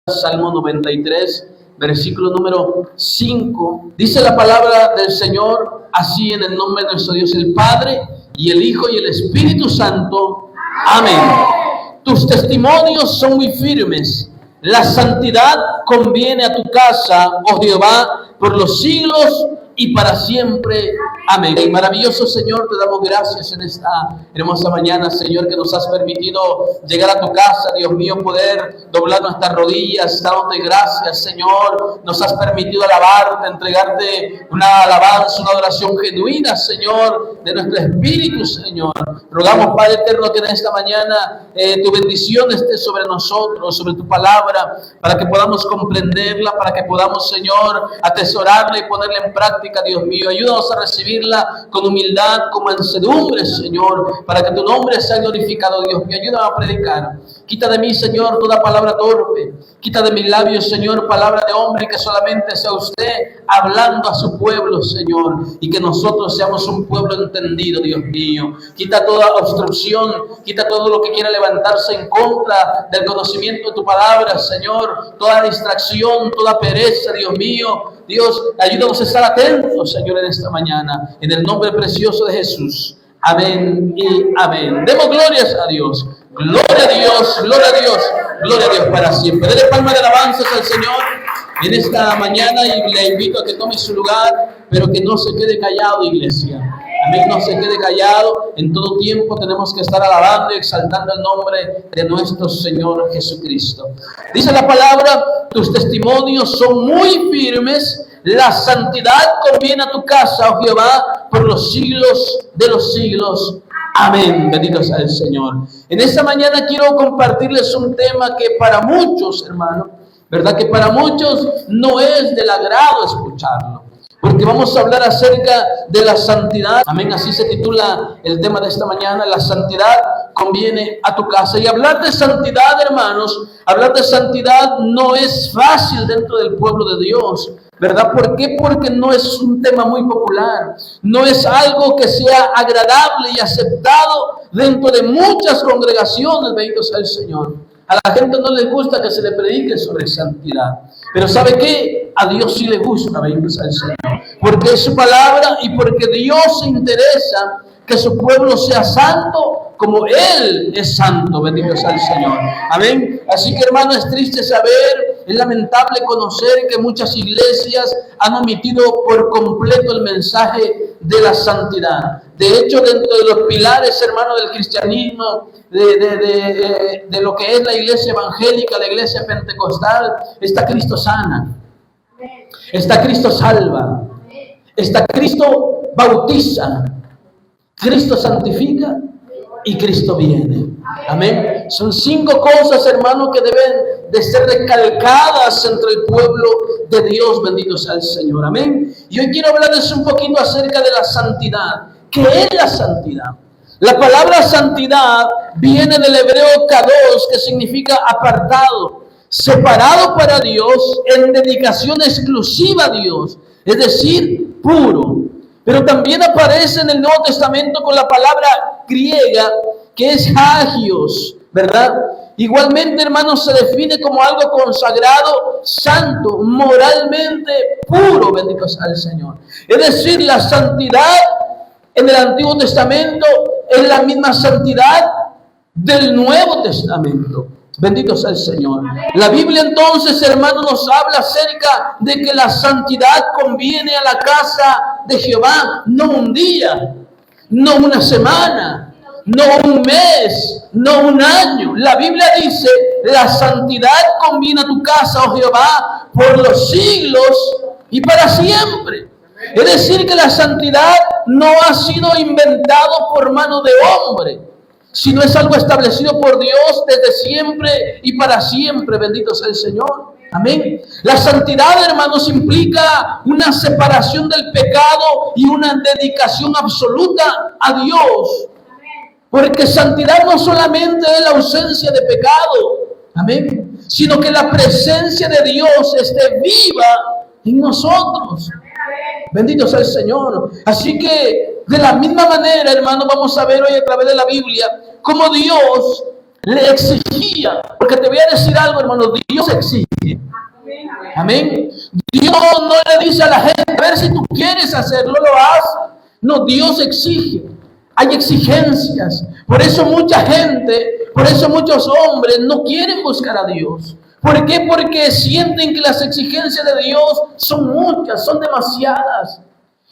Salmo 93, versículo número 5. Dice la palabra del Señor así, en el nombre de nuestro Dios el Padre, y el Hijo y el Espíritu Santo. Amén. Tus testimonios son muy firmes. La santidad conviene a tu casa, oh Jehová, por los siglos y para siempre. Amén. Maravilloso Señor, te damos gracias en esta hermosa mañana, Señor, que nos has permitido llegar a tu casa, Dios mío, poder doblar nuestras rodillas, dándote gracias, Señor. Nos has permitido alabarte, entregarte una alabanza, una adoración genuina, Señor, de nuestro espíritu, Señor. Rogamos, Padre eterno, que en esta mañana tu bendición esté sobre nosotros, sobre tu palabra, para que podamos comprenderla, para que podamos, Señor, atesorarla y ponerla en práctica, Dios mío. Ayúdanos a recibirla con humildad, con mansedumbre, Señor, para que tu nombre sea glorificado, Dios mío. Ayúdame a predicar. Quita de mí, Señor, toda palabra torpe. Quita de mis labios, Señor, palabra de hombre, que solamente sea usted hablando a su pueblo, Señor, y que nosotros seamos un pueblo entendido, Dios mío. Quita toda obstrucción, quita todo lo que quiera levantarse en contra del conocimiento de tu palabra, Señor. Toda distracción, toda pereza, Dios mío. Dios, ayúdanos a estar atentos, Señor, en esta mañana, en el nombre precioso de Jesús. Amén y amén. Demos glorias a Dios. Gloria a Dios, gloria a Dios, gloria a Dios para siempre. Dele palma de alabanzas al Señor en esta mañana y le invito a que tome su lugar, pero que no se quede callado, iglesia. Amén, no se quede callado. En todo tiempo tenemos que estar alabando y exaltando el nombre de nuestro Señor Jesucristo. Dice la palabra, tus testimonios son muy firmes. La santidad conviene a tu casa, oh Jehová, por los siglos de los siglos. Amén. Bendito sea el Señor. En esta mañana quiero compartirles un tema que para muchos, hermanos, ¿verdad? Que para muchos no es del agrado escucharlo. Porque vamos a hablar acerca de la santidad. Amén. Así se titula el tema de esta mañana. La santidad conviene a tu casa. Y hablar de santidad, hermanos, hablar de santidad no es fácil dentro del pueblo de Dios. ¿Verdad? ¿Por qué? Porque no es un tema muy popular. No es algo que sea agradable y aceptado dentro de muchas congregaciones. Bendito sea el Señor. A la gente no le gusta que se le predique sobre santidad. Pero ¿sabe qué? A Dios sí le gusta, bendito sea el Señor. Porque es su palabra y porque Dios se interesa que su pueblo sea santo como Él es santo. Bendito sea el Señor. Amén. Así que, hermano, es triste saber, es lamentable conocer que muchas iglesias han omitido por completo el mensaje de la santidad. De hecho, dentro de los pilares, hermano, del cristianismo, de lo que es la iglesia evangélica, la iglesia pentecostal, está Cristo sana, está Cristo salva, está Cristo bautiza, Cristo santifica y Cristo viene. Amén. Son 5 cosas, hermano, que deben de ser recalcadas entre el pueblo de Dios. Bendito sea el Señor. Amén. Y hoy quiero hablarles un poquito acerca de la santidad. ¿Qué es la santidad? La palabra santidad viene del hebreo kadosh, que significa apartado, separado para Dios, en dedicación exclusiva a Dios, es decir, puro. Pero también aparece en el Nuevo Testamento con la palabra griega que es hagios, ¿verdad? Igualmente, hermanos, se define como algo consagrado, santo, moralmente puro, bendito sea el Señor. Es decir, la santidad en el Antiguo Testamento es la misma santidad del Nuevo Testamento. Bendito sea el Señor. La Biblia entonces, hermanos, nos habla acerca de que la santidad conviene a la casa de Jehová, no un día, no una semana, no un mes, no un año. La Biblia dice, la santidad conviene a tu casa, oh Jehová, por los siglos y para siempre. Es decir, que la santidad no ha sido inventado por mano de hombre, sino es algo establecido por Dios desde siempre y para siempre. Bendito sea el Señor. Amén. La santidad, hermanos, implica una separación del pecado y una dedicación absoluta a Dios. Porque santidad no solamente es la ausencia de pecado, amén, sino que la presencia de Dios esté viva en nosotros. Bendito sea el Señor. Así que de la misma manera, hermano, vamos a ver hoy a través de la Biblia cómo Dios le exigía, porque te voy a decir algo, hermano, Dios exige. Amén. Dios no le dice a la gente, a ver si tú quieres hacerlo, lo haces. No, Dios exige. Hay exigencias. Por eso mucha gente, por eso muchos hombres no quieren buscar a Dios. ¿Por qué? Porque sienten que las exigencias de Dios son muchas, son demasiadas.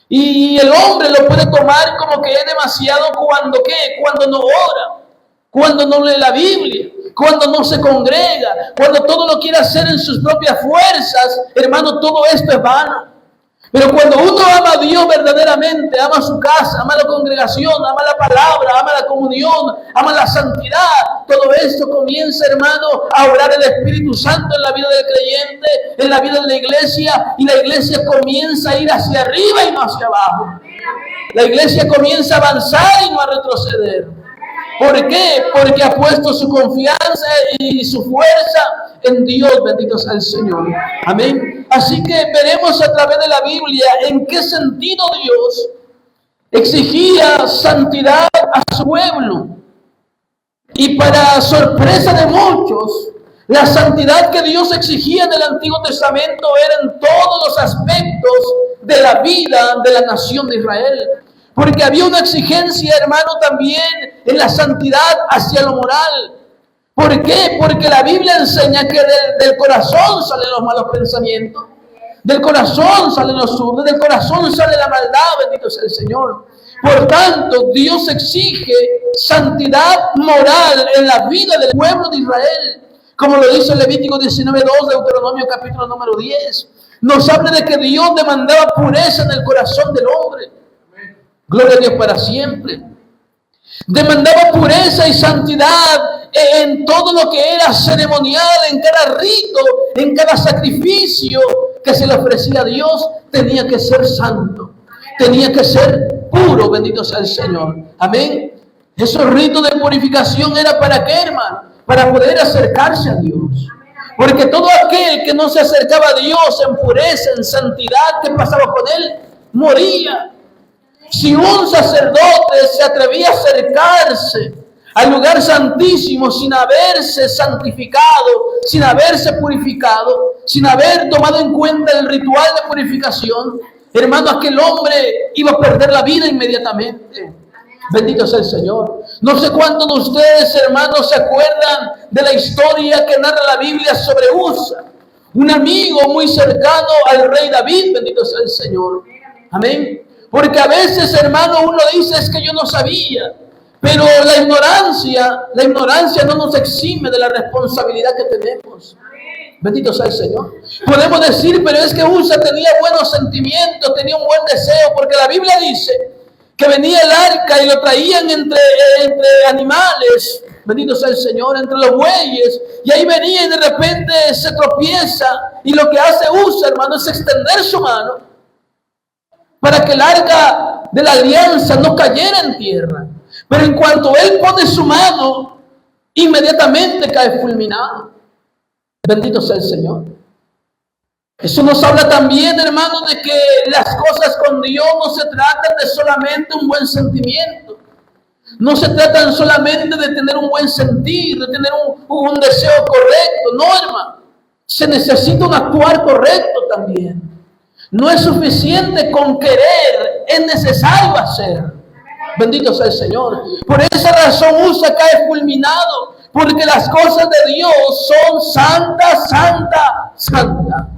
Y el hombre lo puede tomar como que es demasiado cuando ¿qué? Cuando no ora, cuando no lee la Biblia, cuando no se congrega, cuando todo lo quiere hacer en sus propias fuerzas. Hermano, todo esto es vano. Pero cuando uno ama a Dios verdaderamente, ama su casa, ama la congregación, ama la palabra, ama la comunión, ama la santidad, todo esto comienza, hermano, a obrar el Espíritu Santo en la vida del creyente, en la vida de la iglesia, y la iglesia comienza a ir hacia arriba y no hacia abajo. La iglesia comienza a avanzar y no a retroceder. ¿Por qué? Porque ha puesto su confianza y su fuerza en Dios, bendito sea el Señor. Amén. Así que veremos a través de la Biblia en qué sentido Dios exigía santidad a su pueblo. Y para sorpresa de muchos, la santidad que Dios exigía en el Antiguo Testamento era en todos los aspectos de la vida de la nación de Israel. Porque había una exigencia, hermano, también en la santidad hacia lo moral. ¿Por qué? Porque la Biblia enseña que del corazón salen los malos pensamientos, del corazón salen los hurtos, del corazón sale la maldad, bendito sea el Señor. Por tanto, Dios exige santidad moral en la vida del pueblo de Israel, como lo dice Levítico 19:2, Deuteronomio capítulo número 10. Nos habla de que Dios demandaba pureza en el corazón del hombre. Gloria a Dios para siempre. Demandaba pureza y santidad en todo lo que era ceremonial, en cada rito, en cada sacrificio que se le ofrecía a Dios. Tenía que ser santo, tenía que ser puro, bendito sea el Señor. Amén. Esos ritos de purificación era para qué, hermano? Para poder acercarse a Dios. Porque todo aquel que no se acercaba a Dios en pureza, en santidad, ¿qué pasaba con él? Moría. Si un sacerdote se atrevía a acercarse al lugar santísimo sin haberse santificado, sin haberse purificado, sin haber tomado en cuenta el ritual de purificación, hermano, aquel hombre iba a perder la vida inmediatamente. Bendito sea el Señor. No sé cuántos de ustedes, hermanos, se acuerdan de la historia que narra la Biblia sobre Usa, un amigo muy cercano al rey David, bendito sea el Señor. Amén. Porque a veces, hermano, uno dice, es que yo no sabía. Pero la ignorancia no nos exime de la responsabilidad que tenemos. Bendito sea el Señor. Podemos decir, pero es que Usa tenía buenos sentimientos, tenía un buen deseo, porque la Biblia dice que venía el arca y lo traían entre animales. Bendito sea el Señor, entre los bueyes. Y ahí venía y de repente se tropieza. Y lo que hace Usa, hermano, es extender su mano para que el arca de la alianza no cayera en tierra. Pero en cuanto él pone su mano, inmediatamente cae fulminado. Bendito sea el Señor. Eso nos habla también, hermano, de que las cosas con Dios no se tratan de solamente un buen sentimiento. No se tratan solamente de tener un buen sentir, de tener un deseo correcto. No, hermano. Se necesita un actuar correcto también. No es suficiente con querer, es necesario hacer. Bendito sea el Señor. Por esa razón Usa cae fulminado, porque las cosas de Dios son santa, santa, santa.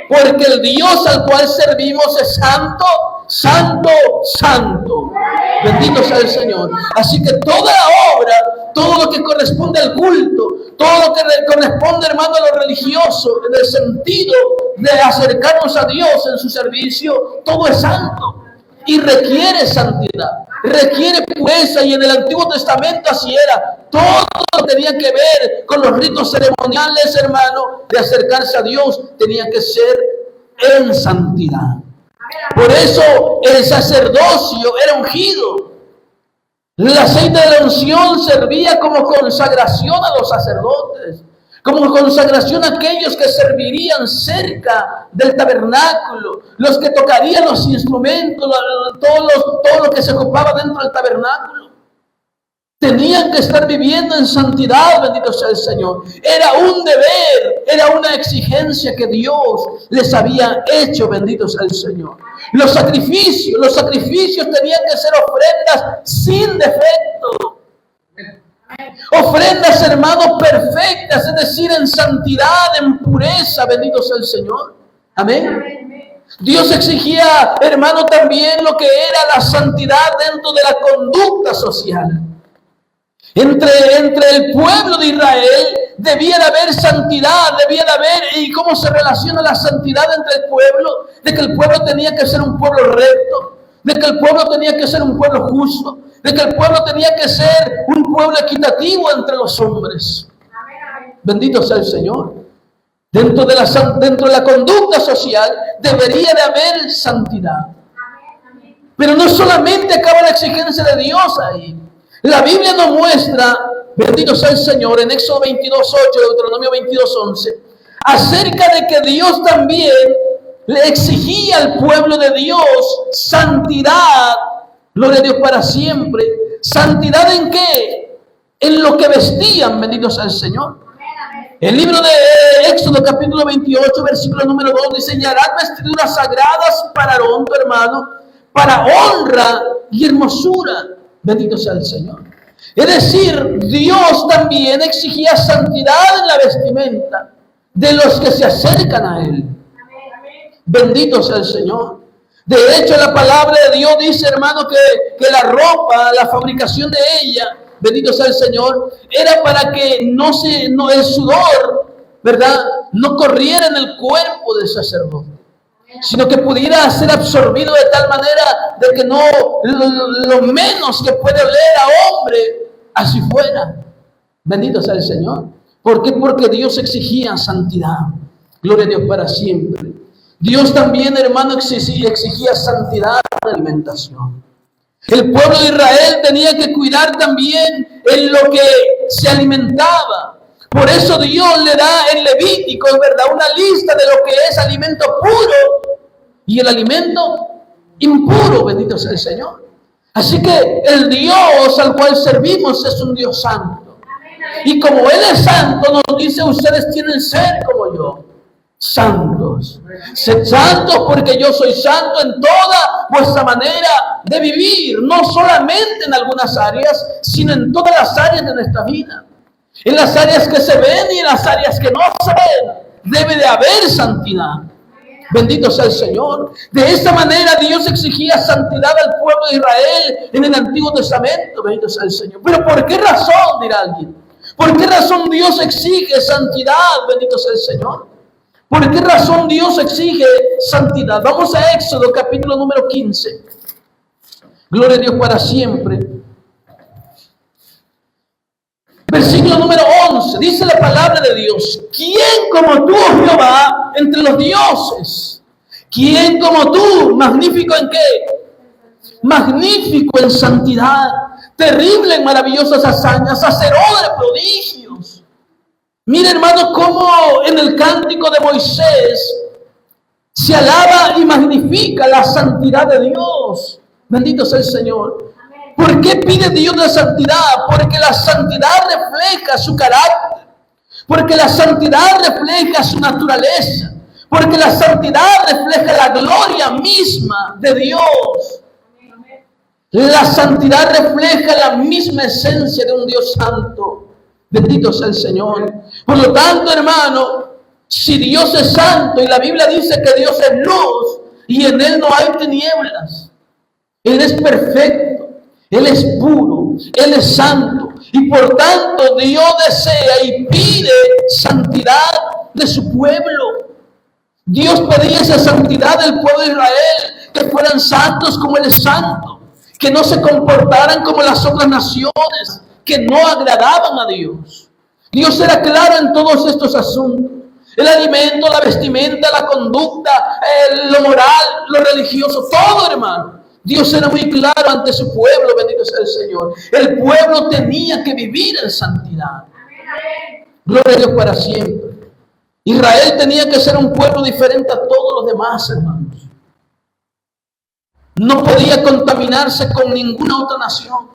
Porque el Dios al cual servimos es santo, santo, santo. Bendito sea el Señor. Así que toda la obra, todo lo que corresponde al culto, todo lo que corresponde, hermano, a lo religioso, en el sentido de acercarnos a Dios en su servicio, todo es santo y requiere santidad, requiere pureza. Y en el Antiguo Testamento así era. Todo tenía que ver con los ritos ceremoniales, hermano, de acercarse a Dios, tenía que ser en santidad. Por eso el sacerdocio era ungido. El aceite de la unción servía como consagración a los sacerdotes, como consagración a aquellos que servirían cerca del tabernáculo, los que tocarían los instrumentos, todo lo que se ocupaba dentro del tabernáculo. Tenían que estar viviendo en santidad, bendito sea el Señor. Era un deber, era una exigencia que Dios les había hecho, bendito sea el Señor. Los sacrificios tenían que ser ofrendas sin defecto. Ofrendas, hermanos, perfectas, es decir, en santidad, en pureza, bendito sea el Señor. Amén. Dios exigía, hermano, también lo que era la santidad dentro de la conducta social. Entre el pueblo de Israel debía de haber santidad, debía de haber, y cómo se relaciona la santidad entre el pueblo, de que el pueblo tenía que ser un pueblo recto, de que el pueblo tenía que ser un pueblo justo, de que el pueblo tenía que ser un pueblo equitativo entre los hombres. Bendito sea el Señor. Dentro de la conducta social debería de haber santidad. Pero no solamente acaba la exigencia de Dios ahí. La Biblia nos muestra, bendito sea el Señor, en Éxodo 22:8, Deuteronomio 22:11, acerca de que Dios también le exigía al pueblo de Dios santidad, gloria a Dios para siempre. ¿Santidad en qué? En lo que vestían, bendito sea el Señor. El libro de Éxodo capítulo 28, versículo número 2, dice: y harás vestiduras sagradas para Aarón, tu hermano, para honra y hermosura. Bendito sea el Señor. Es decir, Dios también exigía santidad en la vestimenta de los que se acercan a Él. Bendito sea el Señor. De hecho, la palabra de Dios dice, hermano, que la ropa, la fabricación de ella, bendito sea el Señor, era para que el sudor, ¿verdad?, no corriera en el cuerpo del sacerdote, sino que pudiera ser absorbido de tal manera de que no, lo menos que puede oler a hombre, así fuera. Bendito sea el Señor. ¿Por qué? Porque Dios exigía santidad. Gloria a Dios para siempre. Dios también, hermano, exigía santidad en la alimentación. El pueblo de Israel tenía que cuidar también en lo que se alimentaba. Por eso Dios le da en Levítico, es verdad, una lista de lo que es alimento puro y el alimento impuro, bendito sea el Señor. Así que el Dios al cual servimos es un Dios santo. Y como Él es santo, nos dice: ustedes tienen que ser como yo, santos. Sed santos porque yo soy santo en toda vuestra manera de vivir, no solamente en algunas áreas, sino en todas las áreas de nuestra vida. En las áreas que se ven y en las áreas que no se ven, debe de haber santidad. Bendito sea el Señor. De esta manera Dios exigía santidad al pueblo de Israel en el Antiguo Testamento. Bendito sea el Señor. Pero ¿por qué razón, dirá alguien? ¿Por qué razón Dios exige santidad? Bendito sea el Señor. ¿Por qué razón Dios exige santidad? Vamos a Éxodo capítulo número 15. Gloria a Dios para siempre. Versículo número 11, dice la palabra de Dios: ¿quién como tú, oh Jehová, entre los dioses? ¿Quién como tú, magnífico en qué? Magnífico en santidad, terrible en maravillosas hazañas, hacedor de prodigios. Mira, hermano, cómo en el cántico de Moisés se alaba y magnifica la santidad de Dios. Bendito sea el Señor. ¿Por qué pide Dios la santidad? Porque la santidad refleja su carácter. Porque la santidad refleja su naturaleza. Porque la santidad refleja la gloria misma de Dios. La santidad refleja la misma esencia de un Dios santo. Bendito sea el Señor. Por lo tanto, hermano, si Dios es santo y la Biblia dice que Dios es luz y en Él no hay tinieblas, Él es perfecto. Él es puro, Él es santo, y por tanto Dios desea y pide santidad de su pueblo. Dios pedía esa santidad del pueblo de Israel, que fueran santos como Él es santo, que no se comportaran como las otras naciones, que no agradaban a Dios. Dios era claro en todos estos asuntos: el alimento, la vestimenta, la conducta, lo moral, lo religioso, todo, hermano. Dios era muy claro ante su pueblo, bendito sea el Señor. El pueblo tenía que vivir en santidad. Gloria a Dios para siempre. Israel tenía que ser un pueblo diferente a todos los demás, hermanos. No podía contaminarse con ninguna otra nación.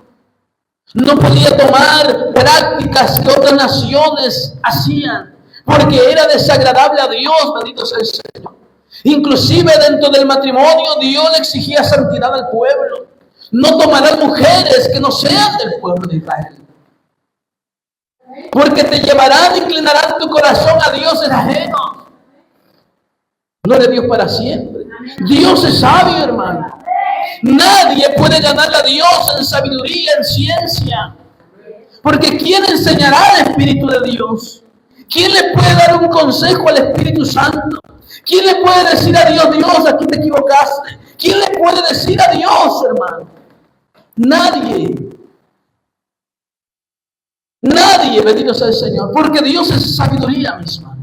No podía tomar prácticas que otras naciones hacían, porque era desagradable a Dios, bendito sea el Señor. Inclusive dentro del matrimonio, Dios le exigía santidad al pueblo. No tomarás mujeres que no sean del pueblo de Israel, porque te llevarán, inclinarán tu corazón a dioses ajenos. Gloria a Dios para siempre. Dios es sabio, hermano. Nadie puede ganar a Dios en sabiduría, en ciencia. Porque ¿quién enseñará al Espíritu de Dios? ¿Quién le puede dar un consejo al Espíritu Santo? ¿Quién le puede decir a Dios, Dios, aquí te equivocaste? ¿Quién le puede decir a Dios, hermano? Nadie. Nadie, bendito sea el Señor. Porque Dios es sabiduría misma.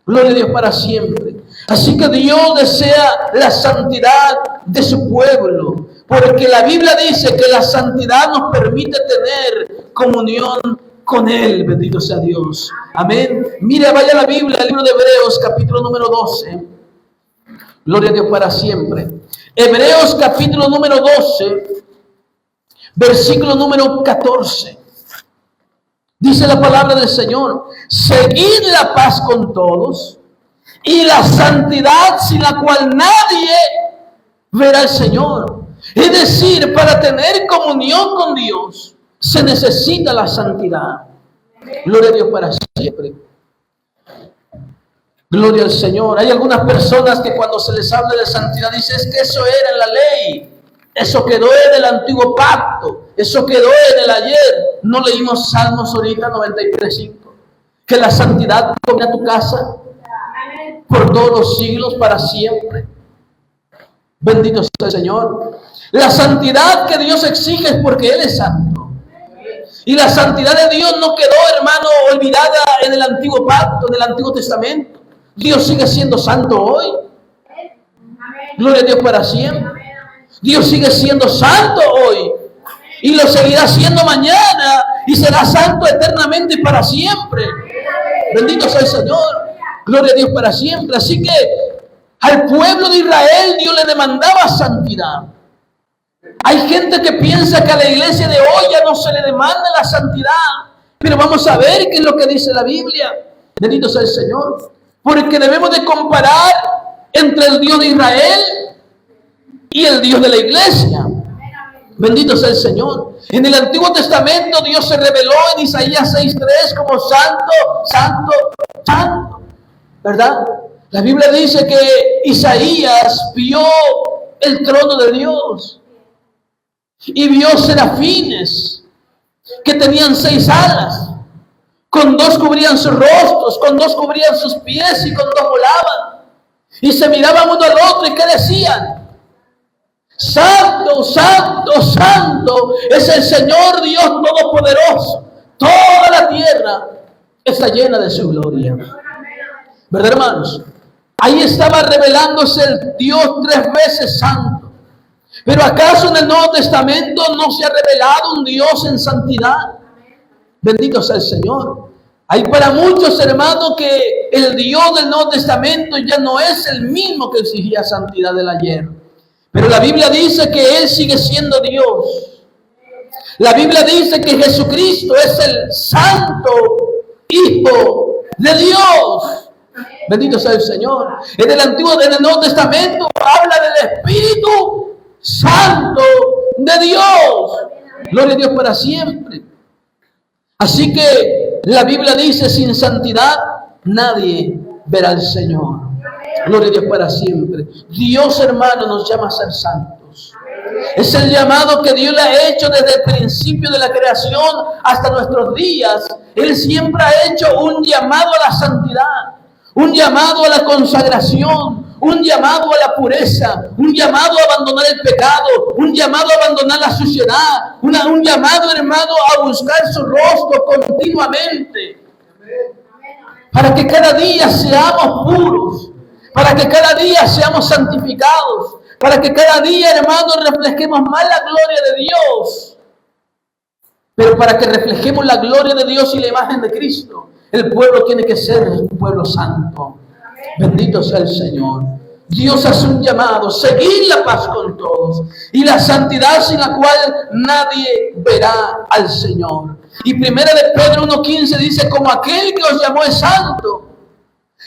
Gloria a Dios para siempre. Así que Dios desea la santidad de su pueblo, porque la Biblia dice que la santidad nos permite tener comunión con Él. Bendito sea Dios. Amén. Mire, vaya a la Biblia, el libro de Hebreos, capítulo número 12. Gloria a Dios para siempre. Hebreos, capítulo número 12, versículo número 14. Dice la palabra del Señor: seguid la paz con todos y la santidad, sin la cual nadie verá al Señor. Es decir, para tener comunión con Dios se necesita la santidad. Gloria a Dios para siempre. Gloria al Señor. Hay algunas personas que cuando se les habla de santidad dicen, es que eso era en la ley, eso quedó en el antiguo pacto, eso quedó en el ayer. No leímos Salmos ahorita 93:5, que la santidad come a tu casa por todos los siglos, para siempre. Bendito sea el Señor. La santidad que Dios exige es porque Él es santo. Y la santidad de Dios no quedó, hermano, olvidada en el antiguo pacto, en el Antiguo Testamento. Dios sigue siendo santo hoy. Gloria a Dios para siempre. Dios sigue siendo santo hoy. Y lo seguirá siendo mañana. Y será santo eternamente y para siempre. Bendito sea el Señor. Gloria a Dios para siempre. Así que al pueblo de Israel Dios le demandaba santidad. Hay gente que piensa que a la iglesia de hoy ya no se le demanda la santidad. Pero vamos a ver qué es lo que dice la Biblia. Bendito sea el Señor. Porque debemos de comparar entre el Dios de Israel y el Dios de la iglesia. Bendito sea el Señor. En el Antiguo Testamento Dios se reveló en Isaías 6:3 como santo, santo, santo. ¿Verdad? La Biblia dice que Isaías vio el trono de Dios y vio serafines que tenían 6 alas. Con 2 cubrían sus rostros, con 2 cubrían sus pies y con 2 volaban. Y se miraban uno al otro y ¿qué decían? Santo, santo, santo es el Señor Dios Todopoderoso. Toda la tierra está llena de su gloria. ¿Verdad, hermanos? Ahí estaba revelándose el Dios 3 veces santo. Pero ¿acaso en el Nuevo Testamento no se ha revelado un Dios en santidad? Bendito sea el Señor. Hay para muchos, hermanos, que el Dios del Nuevo Testamento ya no es el mismo que exigía santidad del ayer. Pero la Biblia dice que Él sigue siendo Dios. La Biblia dice que Jesucristo es el Santo Hijo de Dios. Bendito sea el Señor. En el Nuevo Testamento habla del Espíritu Santo de Dios. Gloria a Dios para siempre. Así que la Biblia dice, sin santidad nadie verá al Señor. Gloria a Dios para siempre. Dios, hermano, nos llama a ser santos. Es el llamado que Dios le ha hecho desde el principio de la creación hasta nuestros días. Él siempre ha hecho un llamado a la santidad, un llamado a la consagración, un llamado a la pureza, un llamado a abandonar el pecado, un llamado a abandonar la suciedad, un llamado, hermano, a buscar su rostro continuamente, para que cada día seamos puros, para que cada día seamos santificados, para que cada día, hermano, reflejemos más la gloria de Dios. Pero para que reflejemos la gloria de Dios y la imagen de Cristo, el pueblo tiene que ser un pueblo santo. Bendito sea el Señor. Dios hace un llamado: seguid la paz con todos y la santidad, sin la cual nadie verá al Señor. Y primera de Pedro 1:15 dice: como aquel que os llamó es santo,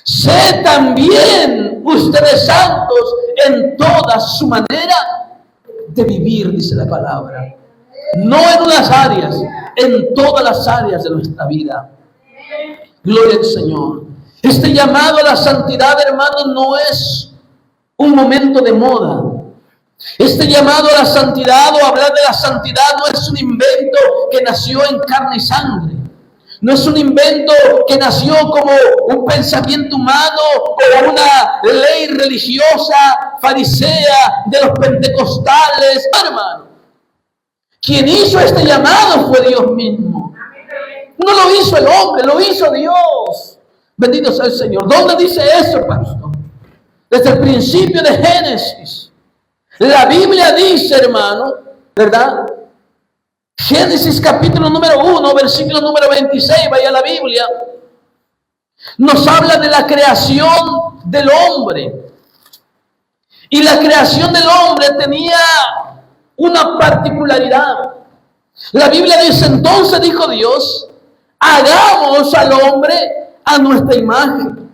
sed también ustedes santos en toda su manera de vivir, dice la palabra. No en unas áreas, en todas las áreas de nuestra vida. Gloria al Señor. Este llamado a la santidad, hermanos, no es un momento de moda. Este llamado a la santidad, o hablar de la santidad, no es un invento que nació en carne y sangre. No es un invento que nació como un pensamiento humano, como una ley religiosa, farisea de los pentecostales. Hermano, quien hizo este llamado fue Dios mismo. No lo hizo el hombre, lo hizo Dios. Bendito sea el Señor. ¿Dónde dice eso, pastor? Desde el principio de Génesis. La Biblia dice, hermano, ¿verdad? Génesis capítulo número 1, versículo número 26, vaya a la Biblia. Nos habla de la creación del hombre. Y la creación del hombre tenía una particularidad. La Biblia dice: entonces dijo Dios, hagamos al hombre a nuestra imagen,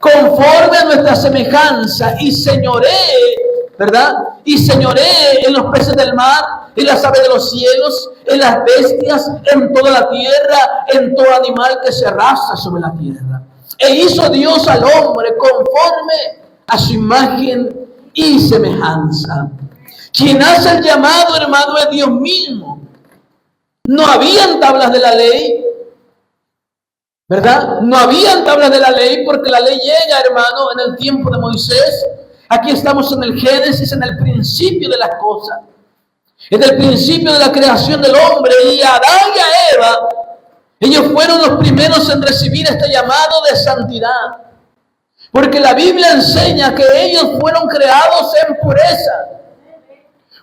conforme a nuestra semejanza, y señoree, ¿verdad? Y señoree en los peces del mar, en las aves de los cielos, en las bestias, en toda la tierra, en todo animal que se arrastra sobre la tierra. E hizo Dios al hombre conforme a su imagen y semejanza. Quien hace el llamado, hermano, es Dios mismo. No habían tablas de la ley, ¿verdad? No habían tablas de la ley, porque la ley llega, hermano, en el tiempo de Moisés. Aquí estamos en el Génesis, en el principio de las cosas, en el principio de la creación del hombre. Y a Adán y a Eva, ellos fueron los primeros en recibir este llamado de santidad, porque la Biblia enseña que ellos fueron creados en pureza,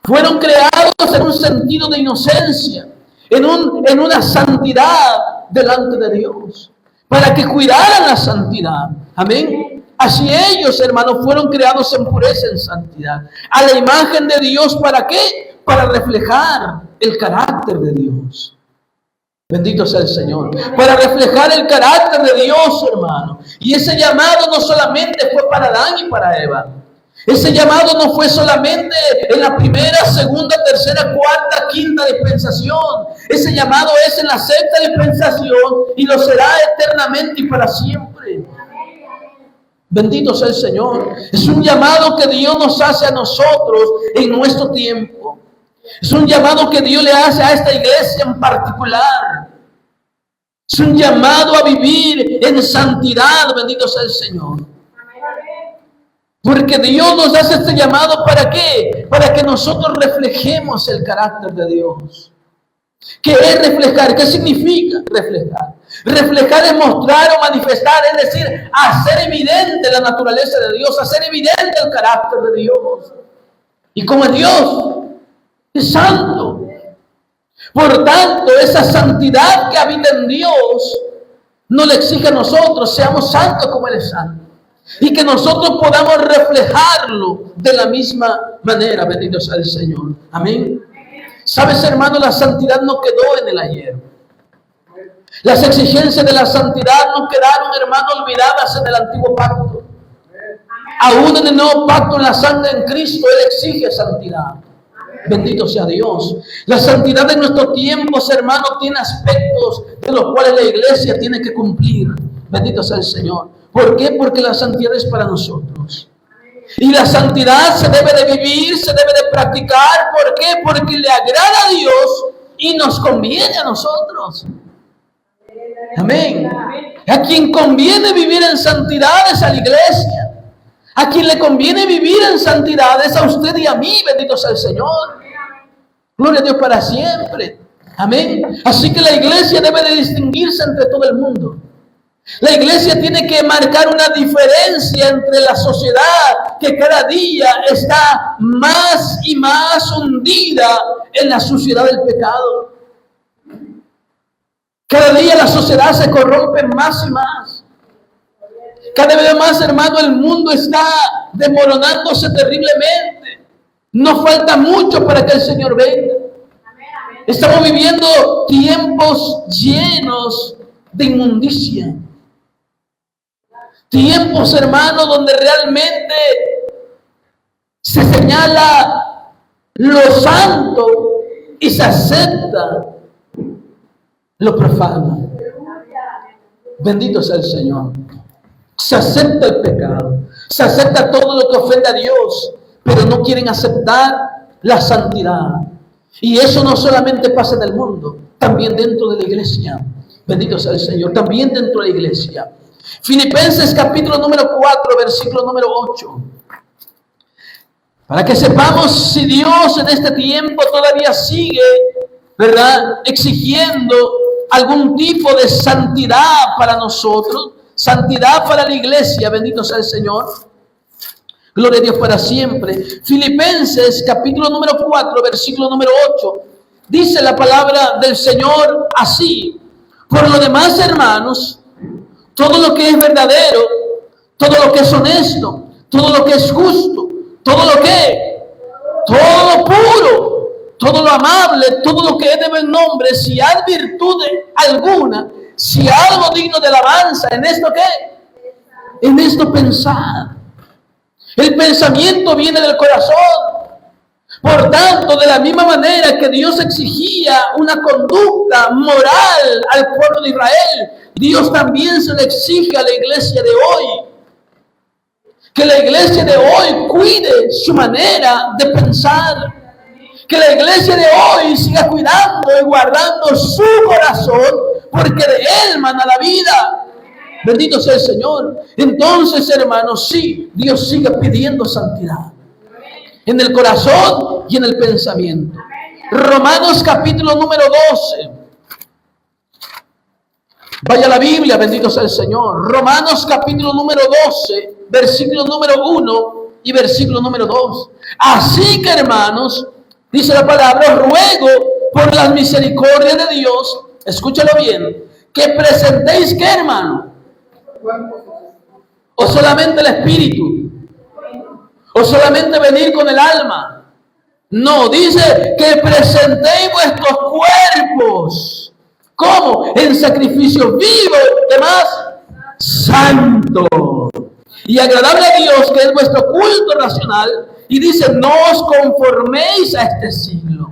fueron creados en un sentido de inocencia, en una santidad delante de Dios, para que cuidaran la santidad. Amén. Así ellos, hermanos, fueron creados en pureza, en santidad, a la imagen de Dios. ¿Para qué? Para reflejar el carácter de Dios. Bendito sea el Señor. Para reflejar el carácter de Dios, hermano. Y ese llamado no solamente fue para Adán y para Eva. Ese llamado no fue solamente en la primera, segunda, tercera, cuarta, quinta dispensación. Ese llamado es en la sexta dispensación y lo será eternamente y para siempre. Bendito sea el Señor. Es un llamado que Dios nos hace a nosotros en nuestro tiempo. Es un llamado que Dios le hace a esta iglesia en particular. Es un llamado a vivir en santidad. Bendito sea el Señor. Porque Dios nos hace este llamado, ¿para qué? Para que nosotros reflejemos el carácter de Dios. ¿Qué es reflejar? ¿Qué significa reflejar? Reflejar es mostrar o manifestar, es decir, hacer evidente la naturaleza de Dios, hacer evidente el carácter de Dios. Y como es Dios, es santo. Por tanto, esa santidad que habita en Dios no le exige a nosotros, seamos santos como Él es santo. Y que nosotros podamos reflejarlo de la misma manera. Bendito sea el Señor. Amén. Sabes, hermano, la santidad no quedó en el ayer. Las exigencias de la santidad no quedaron, hermano, olvidadas en el antiguo pacto. Aún en el nuevo pacto, en la sangre en Cristo, Él exige santidad. Bendito sea Dios. La santidad de nuestros tiempos, hermano, tiene aspectos de los cuales la iglesia tiene que cumplir. Bendito sea el Señor. ¿Por qué? Porque la santidad es para nosotros. Y la santidad se debe de vivir, se debe de practicar. ¿Por qué? Porque le agrada a Dios y nos conviene a nosotros. Amén. A quien conviene vivir en santidad es a la iglesia. A quien le conviene vivir en santidad es a usted y a mí. Bendito sea el Señor. Gloria a Dios para siempre. Amén. Así que la iglesia debe de distinguirse entre todo el mundo. La iglesia tiene que marcar una diferencia entre la sociedad que cada día está más y más hundida en la suciedad del pecado. Cada día la sociedad se corrompe más y más. Cada vez más, hermano, el mundo está desmoronándose terriblemente. No falta mucho para que el Señor venga. Estamos viviendo tiempos llenos de inmundicia. Tiempos, hermano, donde realmente se señala lo santo y se acepta lo profano. Bendito sea el Señor. Se acepta el pecado, se acepta todo lo que ofende a Dios, pero no quieren aceptar la santidad. Y eso no solamente pasa en el mundo, también dentro de la iglesia. Bendito sea el Señor, también dentro de la iglesia. Filipenses capítulo número 4, versículo número 8. Para que sepamos si Dios en este tiempo todavía sigue, ¿verdad?, exigiendo algún tipo de santidad para nosotros, santidad para la iglesia. Bendito sea el Señor. Gloria a Dios para siempre. Filipenses capítulo número 4, versículo número 8. Dice la palabra del Señor así: por lo demás, hermanos, todo lo que es verdadero, todo lo que es honesto, todo lo que es justo, todo lo puro, todo lo amable, todo lo que es de buen nombre, si hay virtud alguna, si hay algo digno de alabanza, ¿en esto qué? En esto pensad. El pensamiento viene del corazón. Por tanto, de la misma manera que Dios exigía una conducta moral al pueblo de Israel, Dios también se le exige a la iglesia de hoy. Que la iglesia de hoy cuide su manera de pensar. Que la iglesia de hoy siga cuidando y guardando su corazón, porque de él mana la vida. Bendito sea el Señor. Entonces, hermanos, sí, Dios sigue pidiendo santidad en el corazón y en el pensamiento. Romanos capítulo número 12. Vaya la Biblia, bendito sea el Señor. Romanos capítulo número 12, versículo número 1 y versículo número 2. Así que, hermanos, dice la palabra, ruego por las misericordias de Dios, escúchalo bien, que presentéis, ¿qué, hermano? ¿O solamente el espíritu? ¿O solamente venir con el alma? No, dice que presentéis vuestros cuerpos. ¿Cómo? En sacrificio vivo, además, santo y agradable a Dios, que es vuestro culto racional. Y dice, no os conforméis a este siglo.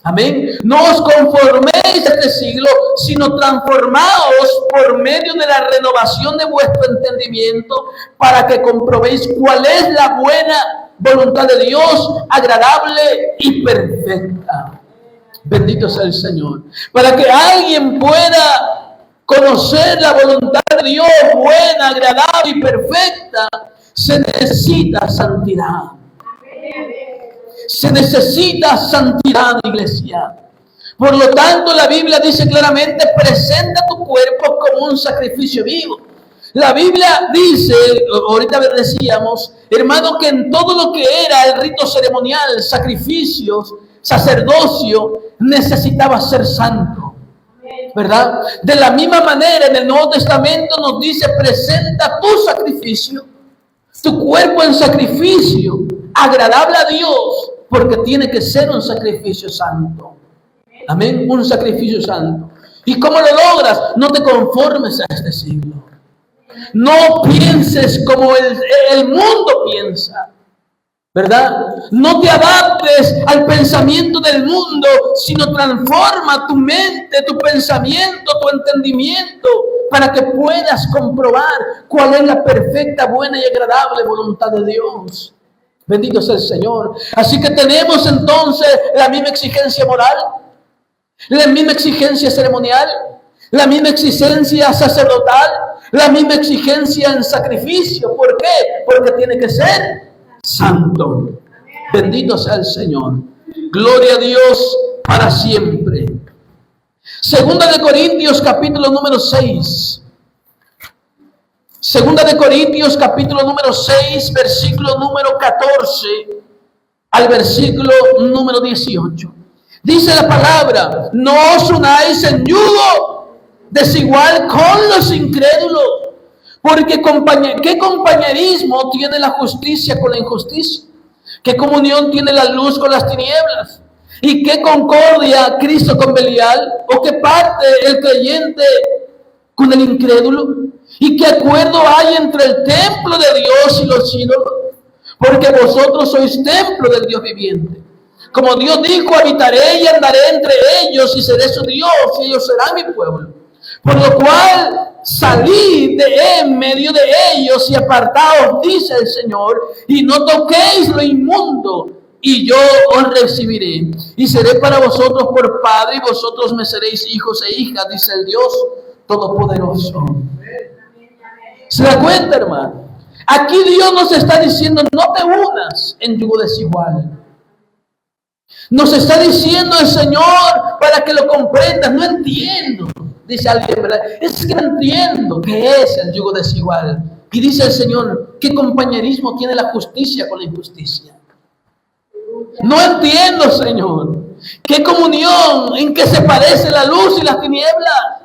Amén. No os conforméis a este siglo, sino transformaos por medio de la renovación de vuestro entendimiento, para que comprobéis cuál es la buena voluntad de Dios, agradable y perfecta. Bendito sea el Señor. Para que alguien pueda conocer la voluntad de Dios, buena, agradable y perfecta, se necesita santidad. Se necesita santidad, iglesia. Por lo tanto, la Biblia dice claramente, presenta tu cuerpo como un sacrificio vivo. La Biblia dice, ahorita decíamos, hermano, que en todo lo que era el rito ceremonial, sacrificios, sacerdocio, necesitaba ser santo, ¿verdad? De la misma manera, en el Nuevo Testamento nos dice, presenta tu sacrificio, tu cuerpo en sacrificio, agradable a Dios, porque tiene que ser un sacrificio santo. Amén, un sacrificio santo. ¿Y cómo lo logras? No te conformes a este siglo. No pienses como el mundo piensa, ¿verdad? No te adaptes al pensamiento del mundo, sino transforma tu mente, tu pensamiento, tu entendimiento, para que puedas comprobar cuál es la perfecta, buena y agradable voluntad de Dios. Bendito sea el Señor. Así que tenemos entonces la misma exigencia moral, la misma exigencia ceremonial, la misma exigencia sacerdotal, la misma exigencia en sacrificio. ¿Por qué? Porque tiene que ser santo. Bendito sea el Señor. Gloria a Dios para siempre. Segunda de Corintios capítulo número 6. Segunda de Corintios capítulo número 6, versículo número 14 al versículo número 18. Dice la palabra, no os unáis en yugo desigual con los incrédulos, Porque ¿qué compañerismo tiene la justicia con la injusticia? ¿Qué comunión tiene la luz con las tinieblas? ¿Y qué concordia Cristo con Belial? ¿O qué parte el creyente con el incrédulo? ¿Y qué acuerdo hay entre el templo de Dios y los ídolos? Porque vosotros sois templo del Dios viviente. Como Dios dijo, habitaré y andaré entre ellos y seré su Dios y ellos serán mi pueblo. Por lo cual salid de en medio de ellos y apartaos, dice el Señor, y no toquéis lo inmundo, y yo os recibiré. Y seré para vosotros por padre, y vosotros me seréis hijos e hijas, dice el Dios Todopoderoso. ¿Se da cuenta, hermano? Aquí Dios nos está diciendo, no te unas en yugo desigual. Nos está diciendo el Señor para que lo comprendas. No entiendo, dice alguien, ¿verdad? Es que no entiendo qué es el yugo desigual. Y dice el Señor, ¿qué compañerismo tiene la justicia con la injusticia? No entiendo, Señor. ¿Qué comunión en que se parece la luz y las tinieblas?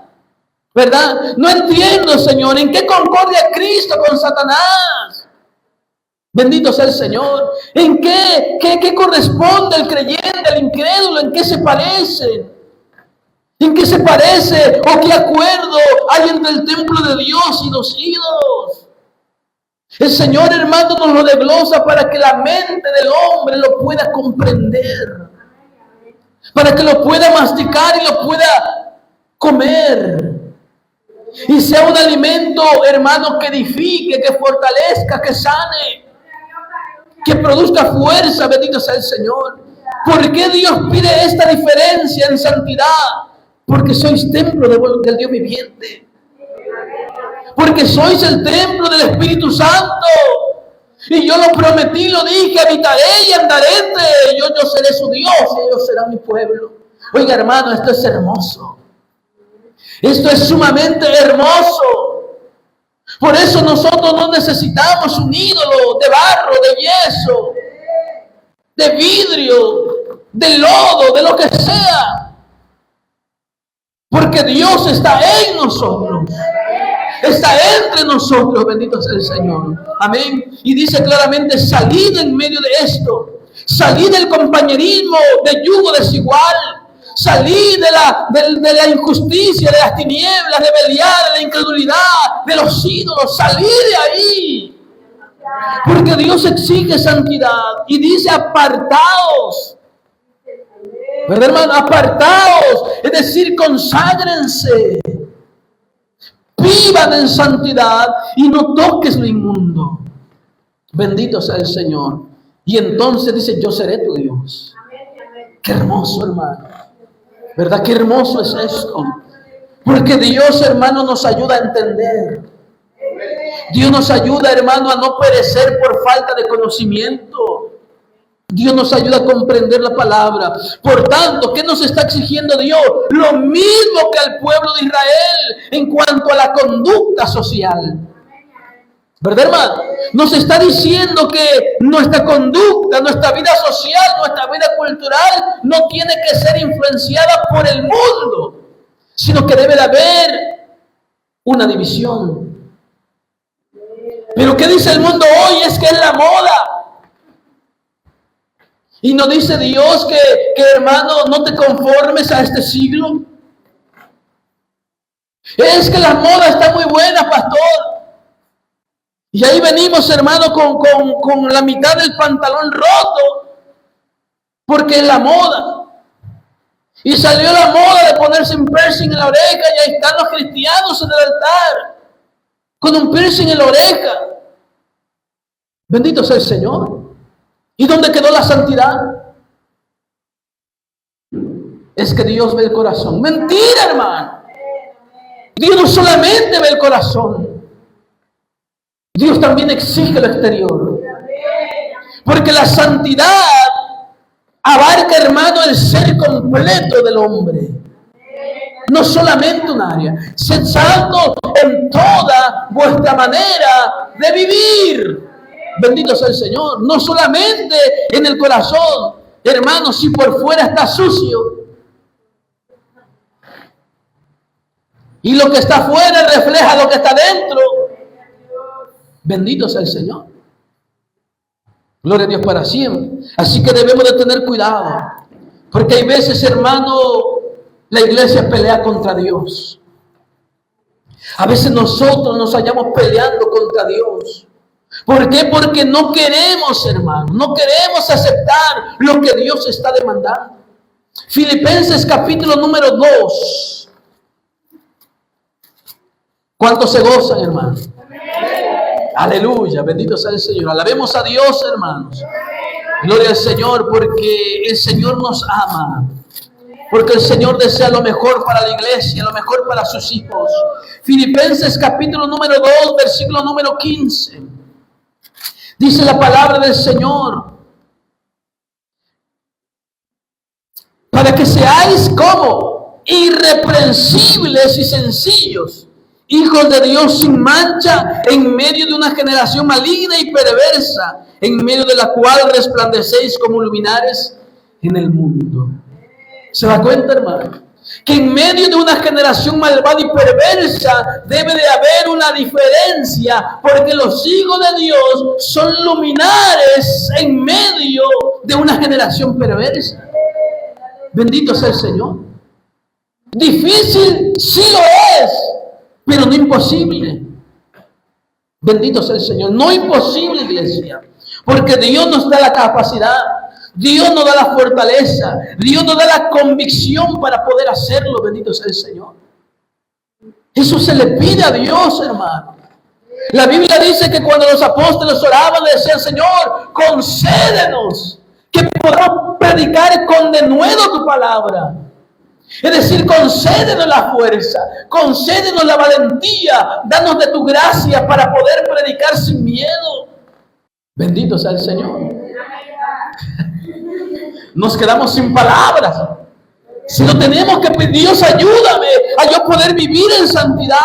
¿Verdad? No entiendo, Señor, ¿en qué concordia Cristo con Satanás? Bendito sea el Señor. ¿En qué corresponde el creyente, el incrédulo? ¿En qué se parecen? ¿En qué se parece o qué acuerdo hay entre el templo de Dios y los ídolos? El Señor, hermano, nos lo desglosa para que la mente del hombre lo pueda comprender, para que lo pueda masticar y lo pueda comer. Y sea un alimento, hermano, que edifique, que fortalezca, que sane, que produzca fuerza. Bendito sea el Señor. ¿Por qué Dios pide esta diferencia en santidad? Porque sois templo del Dios viviente. Porque sois el templo del Espíritu Santo. Y yo lo prometí, lo dije, habitaré y andaré entre ellos. Yo seré su Dios y ellos serán mi pueblo. Oiga, hermano, esto es hermoso. Esto es sumamente hermoso. Por eso nosotros no necesitamos un ídolo de barro, de yeso, de vidrio, de lodo, de lo que sea. Porque Dios está en nosotros. Está entre nosotros, bendito sea el Señor. Amén. Y dice claramente, salid en medio de esto. Salid del compañerismo, del yugo desigual. Salí de la injusticia, de las tinieblas, de Belial, de la incredulidad, de los ídolos. Salí de ahí. Porque Dios exige santidad. Y dice, apartaos. ¿Verdad, hermano? Apartaos. Es decir, conságrense. Vivan en santidad y no toques lo inmundo. Bendito sea el Señor. Y entonces dice, yo seré tu Dios. Qué hermoso, hermano. ¿Verdad? Qué hermoso es esto. Porque Dios, hermano, nos ayuda a entender. Dios nos ayuda, hermano, a no perecer por falta de conocimiento. Dios nos ayuda a comprender la palabra. Por tanto, ¿qué nos está exigiendo Dios? Lo mismo que al pueblo de Israel en cuanto a la conducta social. ¿Verdad, hermano? Nos está diciendo que nuestra conducta, nuestra vida social, nuestra vida cultural no tiene que ser influenciada por el mundo, sino que debe de haber una división. Pero ¿qué dice el mundo hoy? Es que es la moda. Y no dice Dios que hermano, no te conformes a este siglo. Es que las modas están muy buenas, pastor. Y ahí venimos, hermano, con la mitad del pantalón roto, porque es la moda. Y salió la moda de ponerse un piercing en la oreja, y ahí están los cristianos en el altar, con un piercing en la oreja. Bendito sea el Señor. ¿Y dónde quedó la santidad? Es que Dios ve el corazón. Mentira, hermano. Dios no solamente ve el corazón. Dios también exige lo exterior. Porque la santidad abarca, hermano, el ser completo del hombre. No solamente un área. Sed santos en toda vuestra manera de vivir. Bendito sea el Señor. No solamente en el corazón. Hermano, si por fuera está sucio y lo que está afuera refleja lo que está dentro, Bendito sea el Señor. Gloria a Dios para siempre. Así que debemos de tener cuidado. Porque hay veces, hermano, la iglesia pelea contra Dios. A veces nosotros nos hallamos peleando contra Dios. ¿Por qué? Porque no queremos, hermano, no queremos aceptar lo que Dios está demandando. Filipenses capítulo número 2. ¿Cuántos se gozan, hermano? Aleluya, bendito sea el Señor. Alabemos a Dios, hermanos. Gloria al Señor, porque el Señor nos ama. Porque el Señor desea lo mejor para la iglesia, lo mejor para sus hijos. Filipenses capítulo número 2, versículo número 15. Dice la palabra del Señor: para que seáis como irreprensibles y sencillos, hijos de Dios sin mancha, en medio de una generación maligna y perversa, en medio de la cual resplandecéis como luminares en el mundo. ¿Se da cuenta, hermano? Que en medio de una generación malvada y perversa debe de haber una diferencia, porque los hijos de Dios son luminares en medio de una generación perversa. Bendito sea el Señor. Difícil sí lo es, pero no imposible. Bendito sea el Señor. No imposible, iglesia, porque Dios nos da la capacidad, Dios nos da la fortaleza, Dios nos da la convicción para poder hacerlo. Bendito sea el Señor. Eso se le pide a Dios, hermano. La Biblia dice que cuando los apóstoles oraban, le decían: Señor, concédenos que podamos predicar con denuedo tu palabra. Es decir, concédenos la fuerza, concédenos la valentía, danos de tu gracia para poder predicar sin miedo. Bendito sea el Señor. Nos quedamos sin palabras. Si no tenemos que pedir: Dios, ayúdame a yo poder vivir en santidad.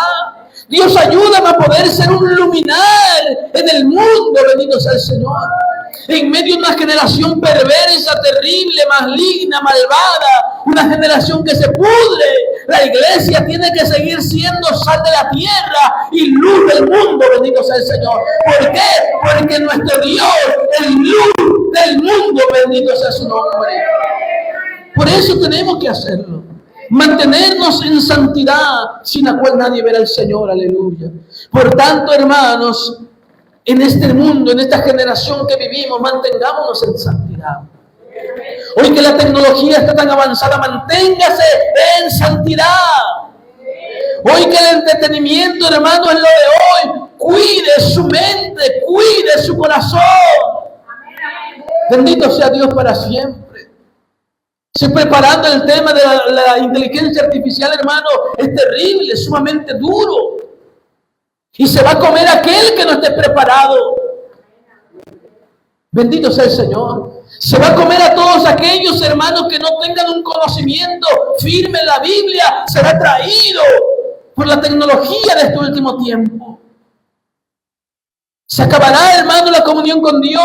Dios, ayúdame a poder ser un luminar en el mundo. Bendito sea el Señor. En medio de una generación perversa, terrible, maligna, malvada, una generación que se pudre, la iglesia tiene que seguir siendo sal de la tierra y luz del mundo. Bendito sea el Señor. ¿Por qué? Porque nuestro Dios es luz del mundo. Bendito sea su nombre. Por eso tenemos que hacerlo. Mantenernos en santidad, sin la cual nadie verá al Señor. Aleluya. Por tanto, hermanos, en este mundo, en esta generación que vivimos, mantengámonos en santidad. Hoy que la tecnología está tan avanzada, manténgase en santidad. Hoy que el entretenimiento, hermano, es lo de hoy. Cuide su mente, cuide su corazón. Bendito sea Dios para siempre. Se preparando el tema de la inteligencia artificial, hermano, es terrible, es sumamente duro. Y se va a comer aquel que no esté preparado. Bendito sea el Señor. Se va a comer a todos aquellos, hermanos, que no tengan un conocimiento firme en la Biblia. Será traído por la tecnología de este último tiempo. Se acabará, hermano, la comunión con Dios.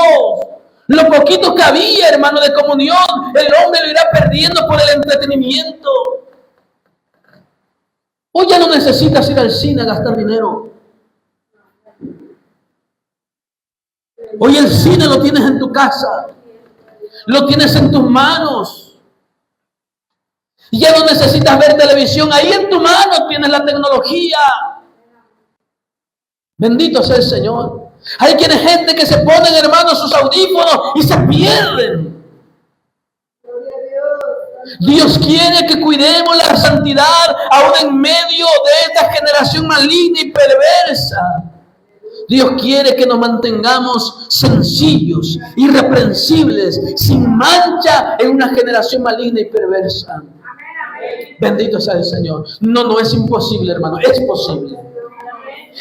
Lo poquito que había, hermano, de comunión, el hombre lo irá perdiendo por el entretenimiento. Hoy ya no necesitas ir al cine a gastar dinero. Hoy el cine lo tienes en tu casa, lo tienes en tus manos. Y ya no necesitas ver televisión, ahí en tu mano tienes la tecnología. Bendito sea el Señor. Hay gente que se ponen, hermanos, sus audífonos y se pierden. Dios quiere que cuidemos la santidad aún en medio de esta generación maligna y perversa. Dios quiere que nos mantengamos sencillos, irreprensibles, sin mancha en una generación maligna y perversa. Bendito sea el Señor. No es imposible, hermano, es posible.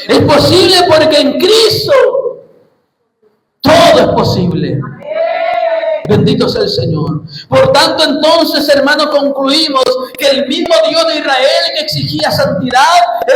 Es posible porque en Cristo todo es posible. Bendito sea el Señor. Por tanto, entonces, hermanos, concluimos que el mismo Dios de Israel que exigía santidad,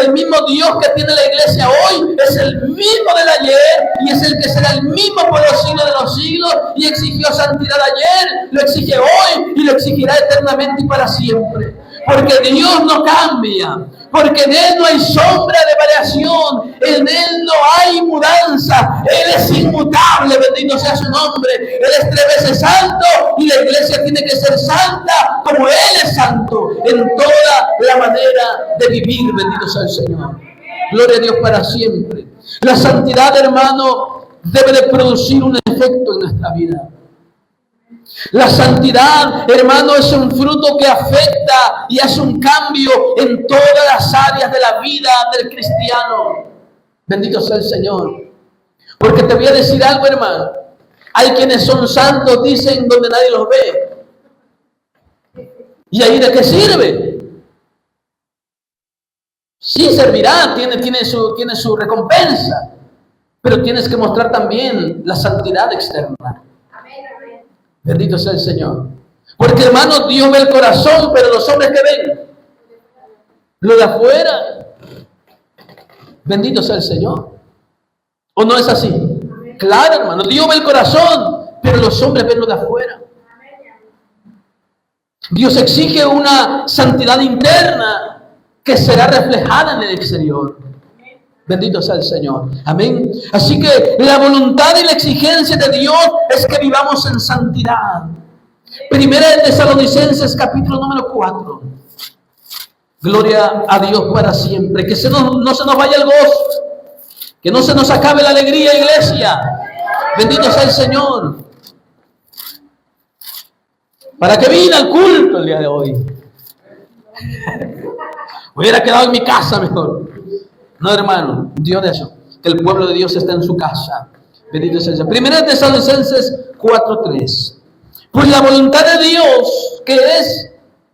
el mismo Dios que tiene la iglesia hoy, es el mismo del ayer y es el que será el mismo por los siglos de los siglos. Y exigió santidad ayer, lo exige hoy y lo exigirá eternamente y para siempre. Porque Dios no cambia. Porque en Él no hay sombra de variación. En Él no hay mudanza. Él es inmutable. Bendito sea su nombre. Él es 3 veces santo. Y la iglesia tiene que ser santa como Él es santo. En toda la manera de vivir. Bendito sea el Señor. Gloria a Dios para siempre. La santidad, hermano, debe de producir un efecto en nuestra vida. La santidad, hermano, es un fruto que afecta y hace un cambio en todas las áreas de la vida del cristiano. Bendito sea el Señor. Porque te voy a decir algo, hermano. Hay quienes son santos, dicen, donde nadie los ve. ¿Y ahí de qué sirve? Sí, servirá, tiene su recompensa. Pero tienes que mostrar también la santidad externa. Bendito sea el Señor. Porque, hermano, Dios ve el corazón, pero los hombres que ven, lo de afuera. Bendito sea el Señor. ¿O no es así? Claro, hermano, Dios ve el corazón, pero los hombres ven lo de afuera. Dios exige una santidad interna que será reflejada en el exterior. Bendito sea el Señor. Amén. Así que la voluntad y la exigencia de Dios es que vivamos en santidad. Primera de Tesalonicenses, capítulo número 4. Gloria a Dios para siempre. Que no se nos vaya el gozo. Que no se nos acabe la alegría, iglesia. Bendito sea el Señor. ¿Para qué vine al culto el día de hoy? Hubiera quedado en mi casa mejor. No, hermano, Dios de eso. Que el pueblo de Dios está en su casa. Bendito sea el Señor. Primera de Tesalonicenses 4:3. Pues la voluntad de Dios, que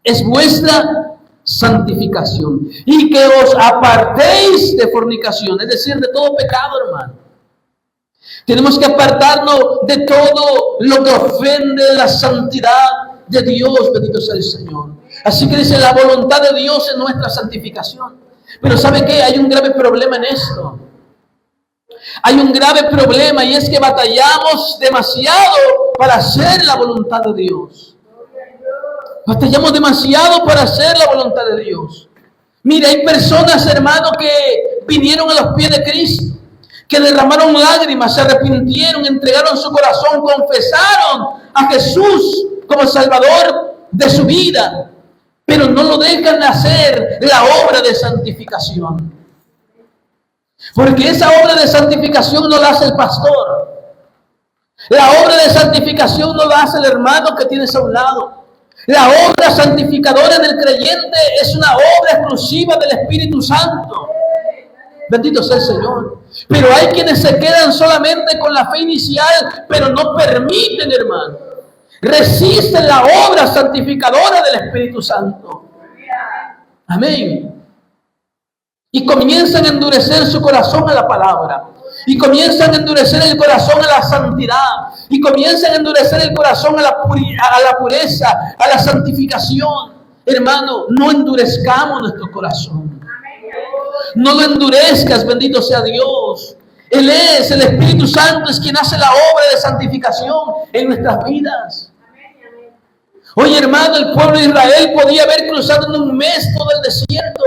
es vuestra santificación. Y que os apartéis de fornicación, es decir, de todo pecado, hermano. Tenemos que apartarnos de todo lo que ofende la santidad de Dios. Bendito sea el Señor. Así que dice, la voluntad de Dios es nuestra santificación. Pero ¿sabe qué? Hay un grave problema en esto. Hay un grave problema, y es que batallamos demasiado para hacer la voluntad de Dios. Batallamos demasiado para hacer la voluntad de Dios. Mire, hay personas, hermano, que vinieron a los pies de Cristo, que derramaron lágrimas, se arrepintieron, entregaron su corazón, confesaron a Jesús como Salvador de su vida, pero no lo dejan hacer la obra de santificación. Porque esa obra de santificación no la hace el pastor. La obra de santificación no la hace el hermano que tienes a un lado. La obra santificadora del creyente es una obra exclusiva del Espíritu Santo. Bendito sea el Señor. Pero hay quienes se quedan solamente con la fe inicial, pero no permiten, hermano. Resisten la obra santificadora del Espíritu Santo. Amén. Y comienzan a endurecer su corazón a la palabra. Y comienzan a endurecer el corazón a la santidad. Y comienzan a endurecer el corazón a la pureza, a la santificación. Hermano, no endurezcamos nuestro corazón. No lo endurezcas, bendito sea Dios. Él es, el Espíritu Santo es quien hace la obra de santificación en nuestras vidas. Oye, hermano, el pueblo de Israel podía haber cruzado en un mes todo el desierto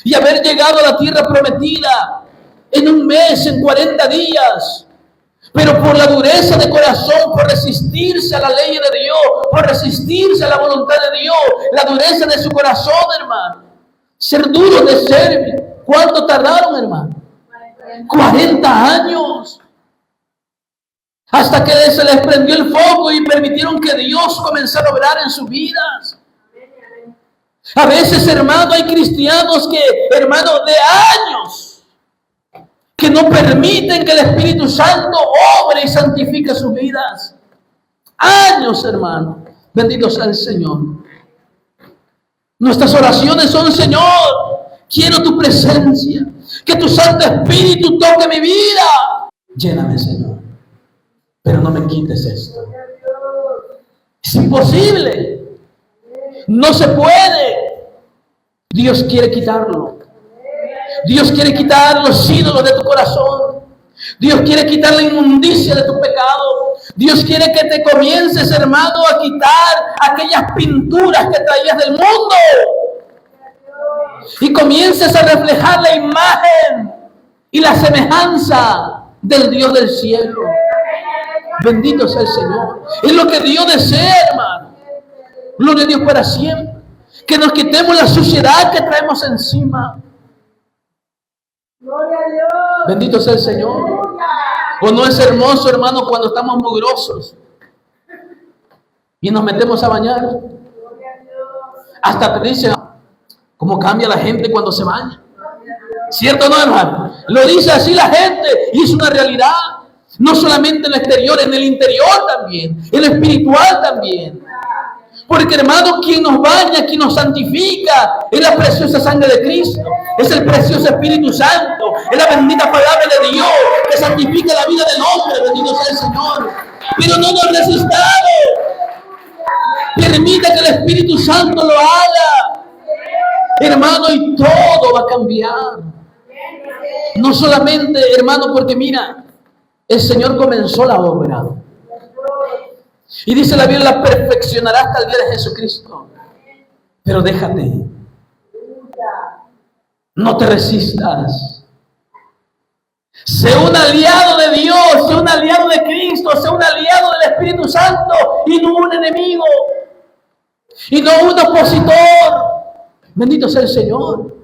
y haber llegado a la tierra prometida en un mes, en 40 días. Pero por la dureza de corazón, por resistirse a la ley de Dios, por resistirse a la voluntad de Dios, la dureza de su corazón, hermano, ser duro de servir. ¿Cuánto tardaron, hermano? 40 años. Hasta que se les prendió el foco y permitieron que Dios comenzara a obrar en sus vidas. A veces, hermano, hay cristianos que, hermano, de años, que no permiten que el Espíritu Santo obre y santifique sus vidas. Años, hermano. Bendito sea el Señor. Nuestras oraciones son: Señor, quiero tu presencia. Que tu Santo Espíritu toque mi vida. Lléname, Señor. Pero no me quites esto. Es imposible. No se puede. Dios quiere quitarlo. Dios quiere quitar los ídolos de tu corazón. Dios quiere quitar la inmundicia de tu pecado. Dios quiere que te comiences, hermano, a quitar aquellas pinturas que traías del mundo. y comiences a reflejar la imagen y la semejanza del Dios del cielo. Bendito sea el Señor. Es lo que Dios desea, hermano. Gloria a Dios para siempre. Que nos quitemos la suciedad que traemos encima. Bendito sea el Señor. ¿O no es hermoso, hermano, cuando estamos mugrosos y nos metemos a bañar? Hasta te dicen cómo cambia la gente cuando se baña. ¿Cierto o no, hermano? Lo dice así la gente y es una realidad. No solamente en el exterior, en el interior también, en lo espiritual también. Porque, hermano, quien nos baña, quien nos santifica, es la preciosa sangre de Cristo, es el precioso Espíritu Santo, es la bendita palabra de Dios que santifica la vida del hombre. Bendito sea el Señor. Pero no nos resistamos. Permita que el Espíritu Santo lo haga, hermano, y todo va a cambiar. No solamente, hermano, porque mira, el Señor comenzó la obra. Y dice la Biblia, la perfeccionará hasta el día de Jesucristo. Pero déjate. No te resistas. Sé un aliado de Dios, sé un aliado de Cristo, sé un aliado del Espíritu Santo y no un enemigo. Y no un opositor. Bendito sea el Señor.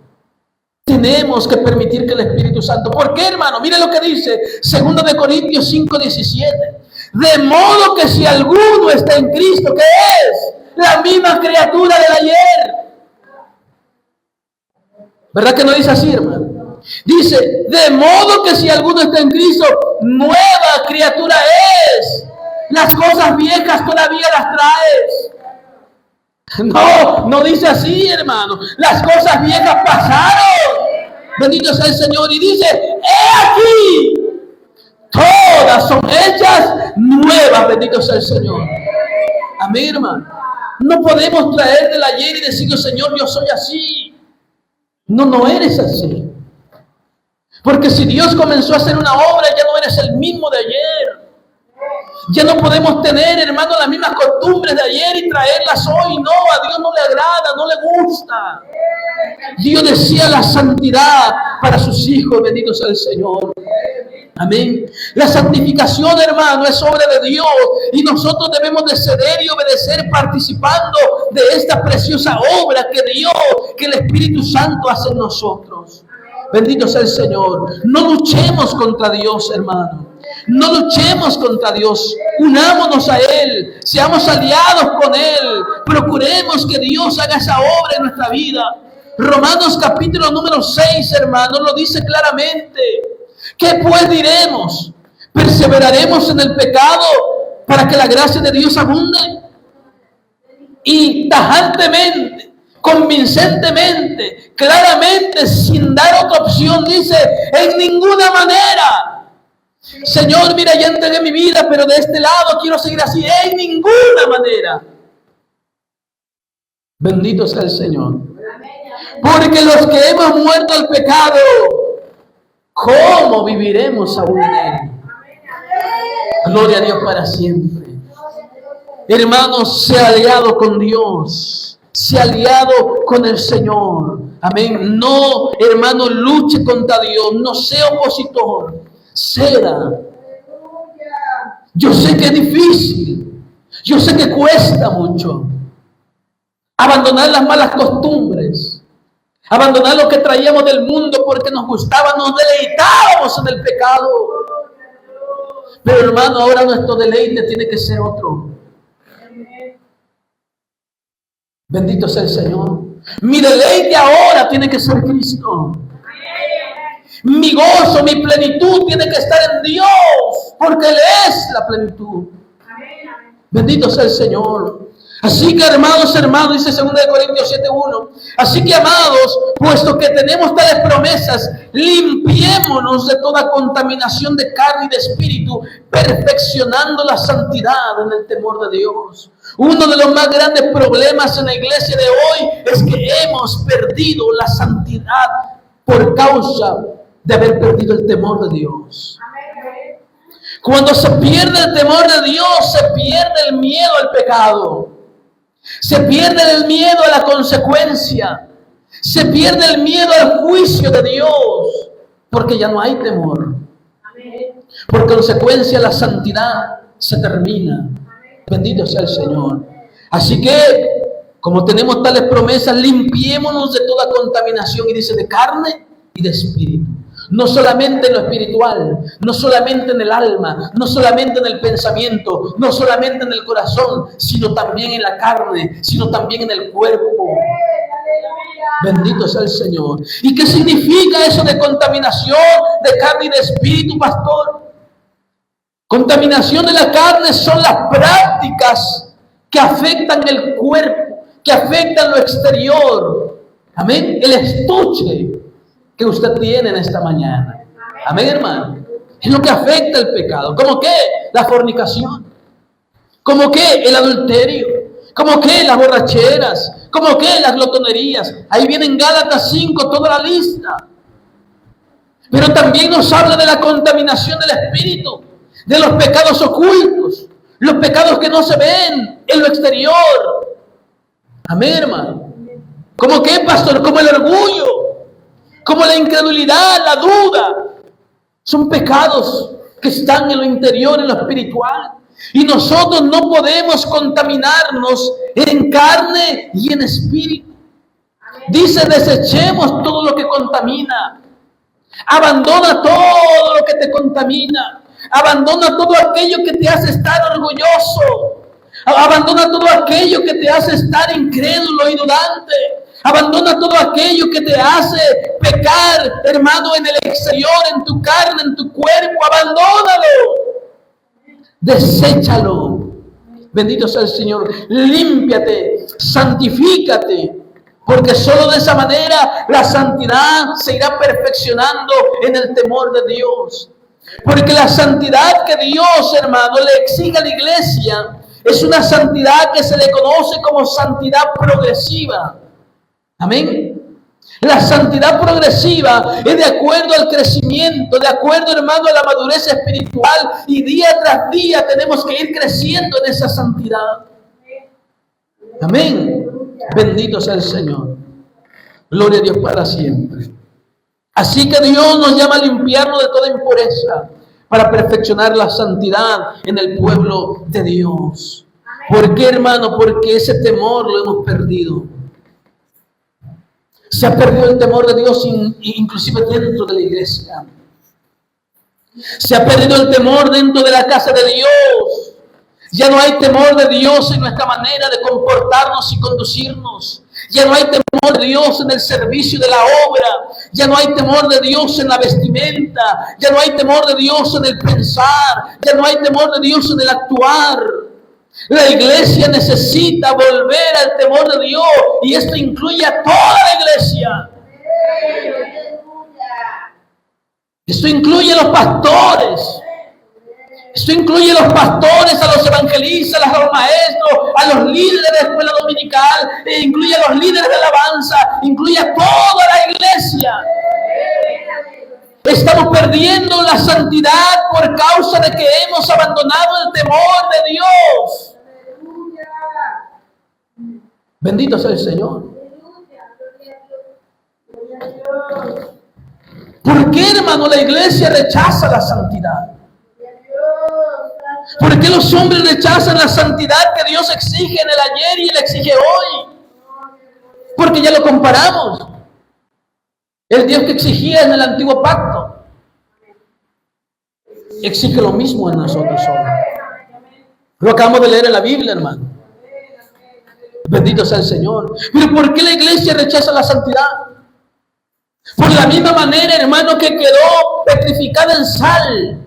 Tenemos que permitir que el Espíritu Santo. ¿Por qué, hermano? Mire lo que dice 2 Corintios 5:17. De modo que si alguno está en Cristo, ¿qué es? La misma criatura del ayer. ¿Verdad que no dice así, hermano? Dice, de modo que si alguno está en Cristo, nueva criatura es. Las cosas viejas todavía las traes. No dice así, hermano. Las cosas viejas pasaron. Bendito sea el Señor. Y dice, he aquí, todas son hechas nuevas. Bendito sea el Señor. Amén, hermano. No podemos traer del ayer y decirle, Señor, yo soy así. No eres así. Porque si Dios comenzó a hacer una obra, ya no eres el mismo de ayer. Ya no podemos tener, hermano, las mismas costumbres de ayer y traerlas hoy. No, a Dios no le agrada, no le gusta. Dios desea la santidad para sus hijos. Bendito sea el Señor. Amén. La santificación, hermano, es obra de Dios y nosotros debemos de ceder y obedecer participando de esta preciosa obra que Dios, que el Espíritu Santo hace en nosotros. Bendito sea el Señor. No luchemos contra Dios, hermano. No luchemos contra Dios. Unámonos a Él. Seamos aliados con Él. Procuremos que Dios haga esa obra en nuestra vida. Romanos capítulo número 6, hermano, lo dice claramente. ¿Qué pues diremos? ¿Perseveraremos en el pecado para que la gracia de Dios abunde? Y tajantemente, convincentemente, claramente, sin dar otra opción, dice, en ninguna manera. Señor, mira, ya entregué mi vida, pero de este lado quiero seguir así. En ninguna manera. Bendito sea el Señor. Porque los que hemos muerto al pecado, ¿cómo viviremos aún en él? Gloria a Dios para siempre. Hermanos, sea aliado con Dios. Sea aliado con el Señor. Amén. No, hermano, luche contra Dios. No sea opositor. Ceda. Yo sé que es difícil. Yo sé que cuesta mucho. Abandonar las malas costumbres. Abandonar lo que traíamos del mundo porque nos gustaba, nos deleitábamos en el pecado. Pero hermano, ahora nuestro deleite tiene que ser otro. Bendito sea el Señor. Mi deleite ahora tiene que ser Cristo. Mi gozo, mi plenitud tiene que estar en Dios, porque Él es la plenitud. Bendito sea el Señor. Así que hermanos, dice 2 Corintios 7:1. Así que amados, puesto que tenemos tales promesas, limpiémonos de toda contaminación de carne y de espíritu, perfeccionando la santidad en el temor de Dios. Uno de los más grandes problemas en la iglesia de hoy es que hemos perdido la santidad por causa de haber perdido el temor de Dios. Cuando se pierde el temor de Dios, se pierde el miedo al pecado. Se pierde el miedo a la consecuencia. Se pierde el miedo al juicio de Dios, porque ya no hay temor. Por consecuencia, la santidad se termina. Bendito sea el Señor. Así que, como tenemos tales promesas, limpiémonos de toda contaminación, y dice, de carne y de espíritu. No solamente en lo espiritual, no solamente en el alma, no solamente en el pensamiento, no solamente en el corazón, sino también en la carne, sino también en el cuerpo. Bendito sea el Señor. ¿Y qué significa eso de contaminación de carne y de espíritu, pastor? Contaminación de la carne son las prácticas que afectan el cuerpo, que afectan lo exterior. Amén. El estuche que usted tiene en esta mañana. Amén, hermano. Es lo que afecta el pecado. ¿Cómo qué? La fornicación. ¿Cómo qué? El adulterio. ¿Cómo qué? Las borracheras. ¿Cómo qué? Las glotonerías. Ahí viene en Gálatas 5 toda la lista. Pero también nos habla de la contaminación del espíritu, de los pecados ocultos, los pecados que no se ven en lo exterior. Amén, hermano. ¿Cómo qué, pastor? Como el orgullo, como la incredulidad, la duda. Son pecados que están en lo interior, en lo espiritual. Y nosotros no podemos contaminarnos en carne y en espíritu. Dice, desechemos todo lo que contamina. Abandona todo lo que te contamina. Abandona todo aquello que te hace estar orgulloso. Abandona todo aquello que te hace estar incrédulo y dudante. Abandona todo aquello que te hace pecar, hermano, en el exterior, en tu carne, en tu cuerpo. Abandónalo. Deséchalo. Bendito sea el Señor. Límpiate, santifícate. Porque solo de esa manera la santidad se irá perfeccionando en el temor de Dios. Porque la santidad que Dios, hermano, le exige a la iglesia es una santidad que se le conoce como santidad progresiva. Amén. La santidad progresiva es de acuerdo al crecimiento, de acuerdo, hermano, a la madurez espiritual, y día tras día tenemos que ir creciendo en esa santidad. Amén. Bendito sea el Señor. Gloria a Dios para siempre. Así que Dios nos llama a limpiarnos de toda impureza para perfeccionar la santidad en el pueblo de Dios. ¿Por qué, hermano? Porque ese temor lo hemos perdido. Se ha perdido el temor de Dios inclusive dentro de la iglesia. Se ha perdido el temor dentro de la casa de Dios. Ya no hay temor de Dios en nuestra manera de comportarnos y conducirnos. Ya no hay temor de Dios en el servicio de la obra. Ya no hay temor de Dios en la vestimenta. Ya no hay temor de Dios en el pensar. Ya no hay temor de Dios en el actuar. La iglesia necesita volver al temor de Dios, y esto incluye a toda la iglesia. Esto incluye a los pastores. Esto incluye a los pastores, a los evangelistas, a los maestros, a los líderes de la escuela dominical, incluye a los líderes de alabanza, incluye a toda la iglesia. Estamos perdiendo la santidad por causa de que hemos abandonado el temor de Dios. Bendito sea el Señor. ¿Por qué, hermano, la iglesia rechaza la santidad? ¿Por qué los hombres rechazan la santidad que Dios exige en el ayer y Él exige hoy? Porque ya lo comparamos. El Dios que exigía en el antiguo pacto exige lo mismo en nosotros hoy. Lo acabamos de leer en la Biblia, hermano. Bendito sea el Señor. Pero ¿por qué la iglesia rechaza la santidad? Por la misma manera, hermano, que quedó petrificada en sal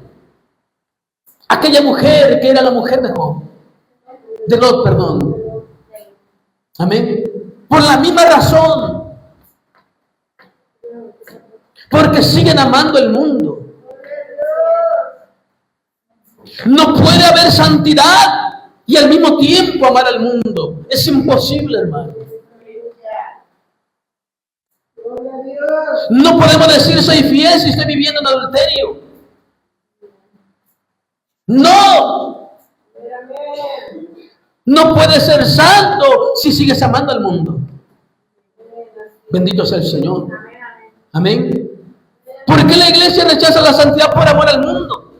aquella mujer que era la mujer de Lot, perdón. Amén. Por la misma razón. Porque siguen amando el mundo. No puede haber santidad y al mismo tiempo amar al mundo. Es imposible, hermano. No podemos decir soy fiel si estoy viviendo en adulterio. No. No puedes ser santo si sigues amando al mundo. Bendito sea el Señor. Amén. ¿Por qué la iglesia rechaza la santidad por amor al mundo?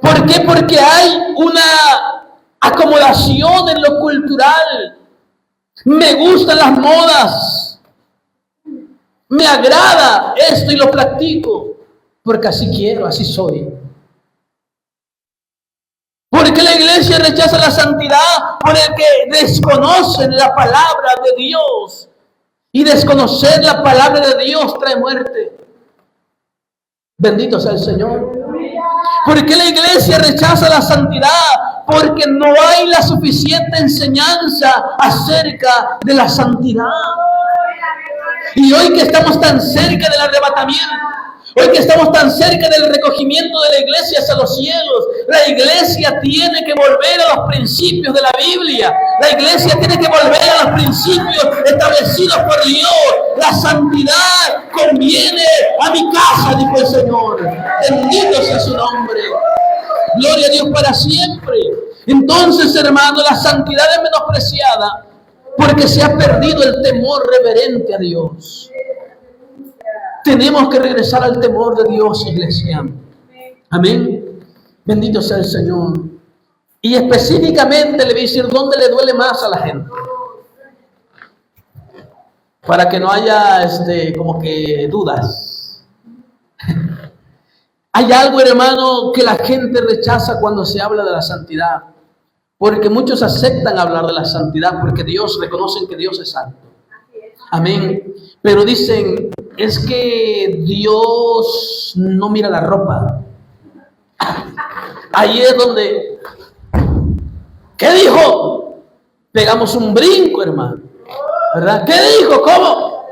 ¿Por qué? Porque hay una acomodación en lo cultural. Me gustan las modas. Me agrada esto y lo practico. Porque así quiero, así soy. ¿Por qué la iglesia rechaza la santidad? Por el que desconocen la palabra de Dios. Y desconocer la palabra de Dios trae muerte. Bendito sea el Señor. ¿Por qué la iglesia rechaza la santidad? Porque no hay la suficiente enseñanza acerca de la santidad. Y hoy que estamos tan cerca del arrebatamiento, hoy que estamos tan cerca del recogimiento de la iglesia hacia los cielos, la iglesia tiene que volver a los principios de la Biblia. La iglesia tiene que volver a los principios establecidos por Dios. La santidad conviene a mi casa, dijo el Señor. Bendito sea su nombre. Gloria a Dios para siempre. Entonces, hermano, la santidad es menospreciada porque se ha perdido el temor reverente a Dios. Tenemos que regresar al temor de Dios, iglesia. Amén. Bendito sea el Señor. Y específicamente le voy a decir dónde le duele más a la gente. Para que no haya como que dudas. Hay algo, hermano, que la gente rechaza cuando se habla de la santidad. Porque muchos aceptan hablar de la santidad porque reconocen que Dios es santo. Amén. Pero dicen, es que Dios no mira la ropa. Ahí es donde, ¿qué dijo? Pegamos un brinco, hermano. ¿Verdad? ¿Qué dijo? ¿Cómo?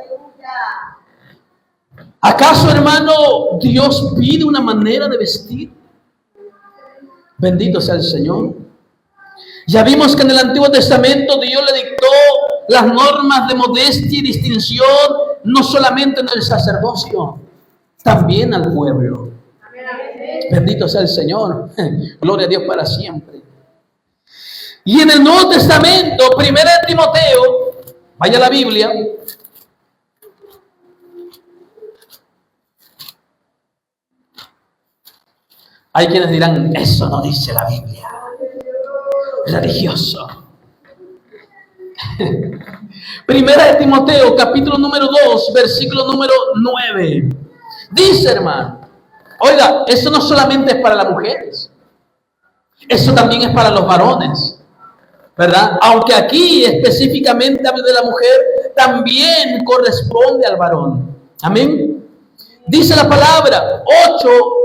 ¿Acaso, hermano, Dios pide una manera de vestir? Bendito sea el Señor. Ya vimos que en el Antiguo Testamento Dios le dictó las normas de modestia y distinción, no solamente en el sacerdocio, también al pueblo. Bendito sea el Señor. Gloria a Dios para siempre. Y en el Nuevo Testamento, 1 Timoteo, vaya a la Biblia. Hay quienes dirán, eso no dice la Biblia. Religioso. 1 Timoteo, capítulo número 2, versículo número 9. Dice, hermano, oiga, eso no solamente es para las mujeres, eso también es para los varones, ¿verdad? Aunque aquí específicamente habla de la mujer, también corresponde al varón. Amén. Dice la palabra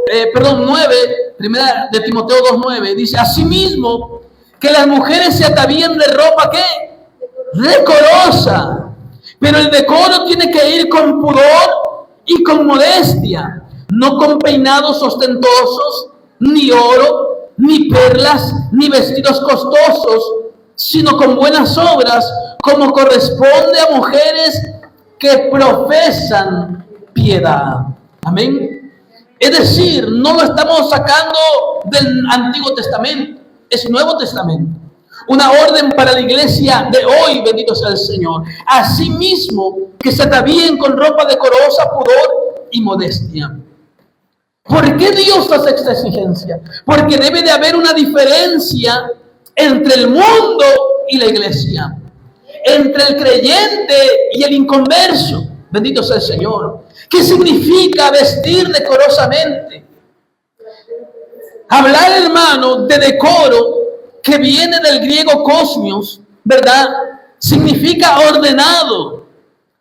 9, 1 de Timoteo 2:9, dice, asimismo, que las mujeres se atavíen de ropa, ¿qué? Decorosa. Pero el decoro tiene que ir con pudor y con modestia, no con peinados ostentosos, ni oro, ni perlas, ni vestidos costosos, sino con buenas obras, como corresponde a mujeres que profesan piedad. Amén. Es decir, no lo estamos sacando del Antiguo Testamento, es Nuevo Testamento. Una orden para la iglesia de hoy, bendito sea el Señor. Asimismo, que se atavíen con ropa decorosa, pudor y modestia. ¿Por qué Dios hace esta exigencia? Porque debe de haber una diferencia entre el mundo y la iglesia, entre el creyente y el inconverso. Bendito sea el Señor. ¿Qué significa vestir decorosamente? Hablar, hermano, de decoro, que viene del griego kosmios, ¿verdad? Significa ordenado,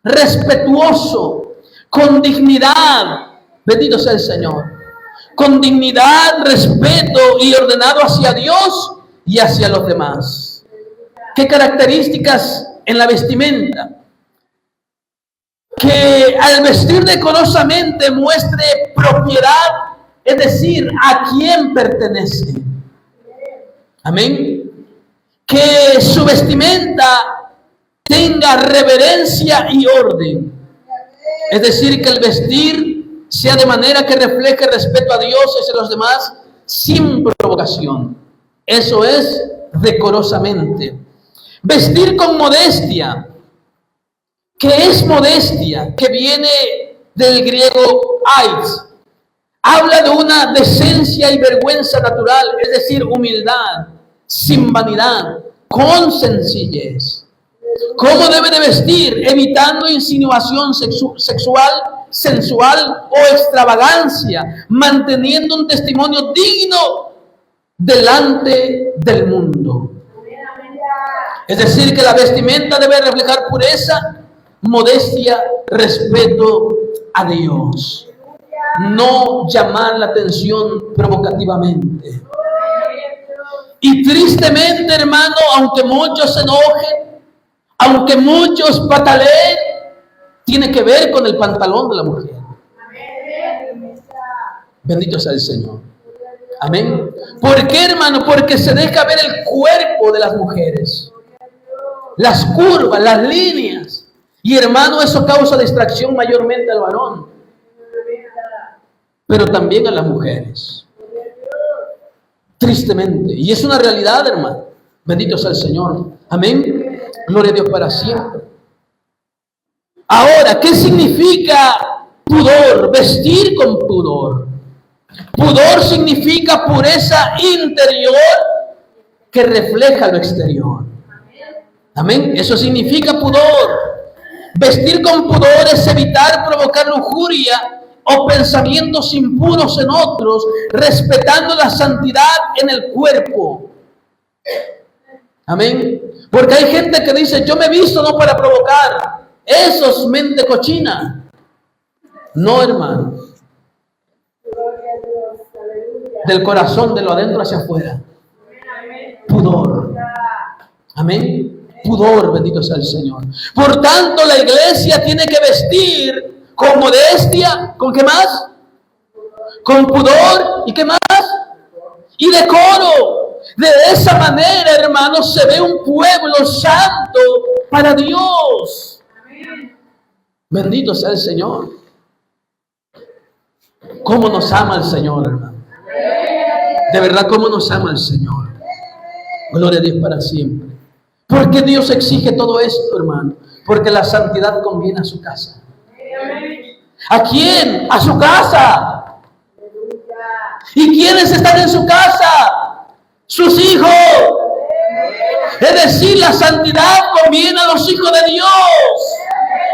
respetuoso, con dignidad. Bendito sea el Señor. Con dignidad, respeto y ordenado hacia Dios y hacia los demás. ¿Qué características en la vestimenta? Que al vestir decorosamente muestre propiedad, es decir, a quién pertenece. Amén. Que su vestimenta tenga reverencia y orden. Es decir, que el vestir sea de manera que refleje respeto a Dios y hacia los demás sin provocación. Eso es decorosamente. Vestir con modestia. que es modestia, que viene del griego ais. Habla de una decencia y vergüenza natural, es decir, humildad, sin vanidad, con sencillez. ¿Cómo debe de vestir? Evitando insinuación sexual, sensual o extravagancia, manteniendo un testimonio digno delante del mundo. Es decir, que la vestimenta debe reflejar pureza, modestia, respeto a Dios. No llamar la atención provocativamente. Y tristemente, hermano, aunque muchos se enojen, aunque muchos pataleen, tiene que ver con el pantalón de la mujer. Bendito sea el Señor. Amén. ¿Por qué, hermano? Porque se deja ver el cuerpo de las mujeres, las curvas, las líneas. Y, hermano, eso causa distracción mayormente al varón, pero también a las mujeres. Tristemente. Y es una realidad, hermano. Bendito sea el Señor. Amén. Gloria a Dios para siempre. Ahora, ¿qué significa pudor? Vestir con pudor. Pudor significa pureza interior que refleja lo exterior. Amén. Eso significa pudor. Vestir con pudor es evitar provocar lujuria o pensamientos impuros en otros, respetando la santidad en el cuerpo. Amén. Porque hay gente que dice, yo me he visto no para provocar. Eso es mente cochina. No, hermano. Del corazón, de lo adentro hacia afuera. Pudor. Amén. Pudor, bendito sea el Señor. Por tanto, la iglesia tiene que vestir con modestia. ¿Con qué más? Con pudor. ¿Y qué más? Y decoro. De esa manera, hermanos, se ve un pueblo santo para Dios. Bendito sea el Señor. ¿Cómo nos ama el Señor, hermano? De verdad, ¿cómo nos ama el Señor? Gloria a Dios para siempre. ¿Por qué Dios exige todo esto, hermano? Porque la santidad conviene a su casa. ¿A quién? A su casa. ¿Y quiénes están en su casa? Sus hijos. Es decir, la santidad conviene a los hijos de Dios.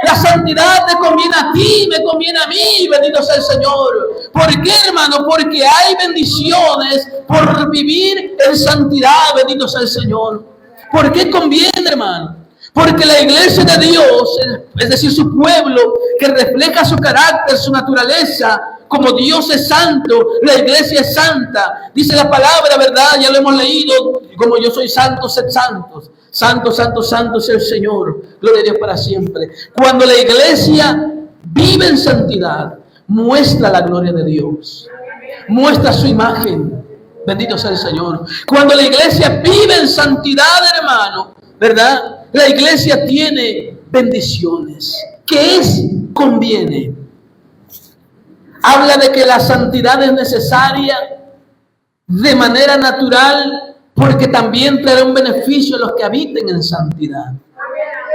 La santidad te conviene a ti, me conviene a mí, bendito sea el Señor. ¿Por qué, hermano? Porque hay bendiciones por vivir en santidad, bendito sea el Señor. ¿Por qué conviene, hermano? Porque la iglesia de Dios, es decir, su pueblo, que refleja su carácter, su naturaleza, como Dios es santo, la iglesia es santa. Dice la palabra, ¿verdad? Ya lo hemos leído. Como yo soy santo, sed santos. Santo, santo, santo es el Señor. Gloria a Dios para siempre. Cuando la iglesia vive en santidad, muestra la gloria de Dios. Muestra su imagen. Bendito sea el Señor. Cuando la iglesia vive en santidad, hermano, ¿verdad? La iglesia tiene bendiciones. ¿Qué es? Conviene. Habla de que la santidad es necesaria de manera natural, porque también traerá un beneficio a los que habiten en santidad.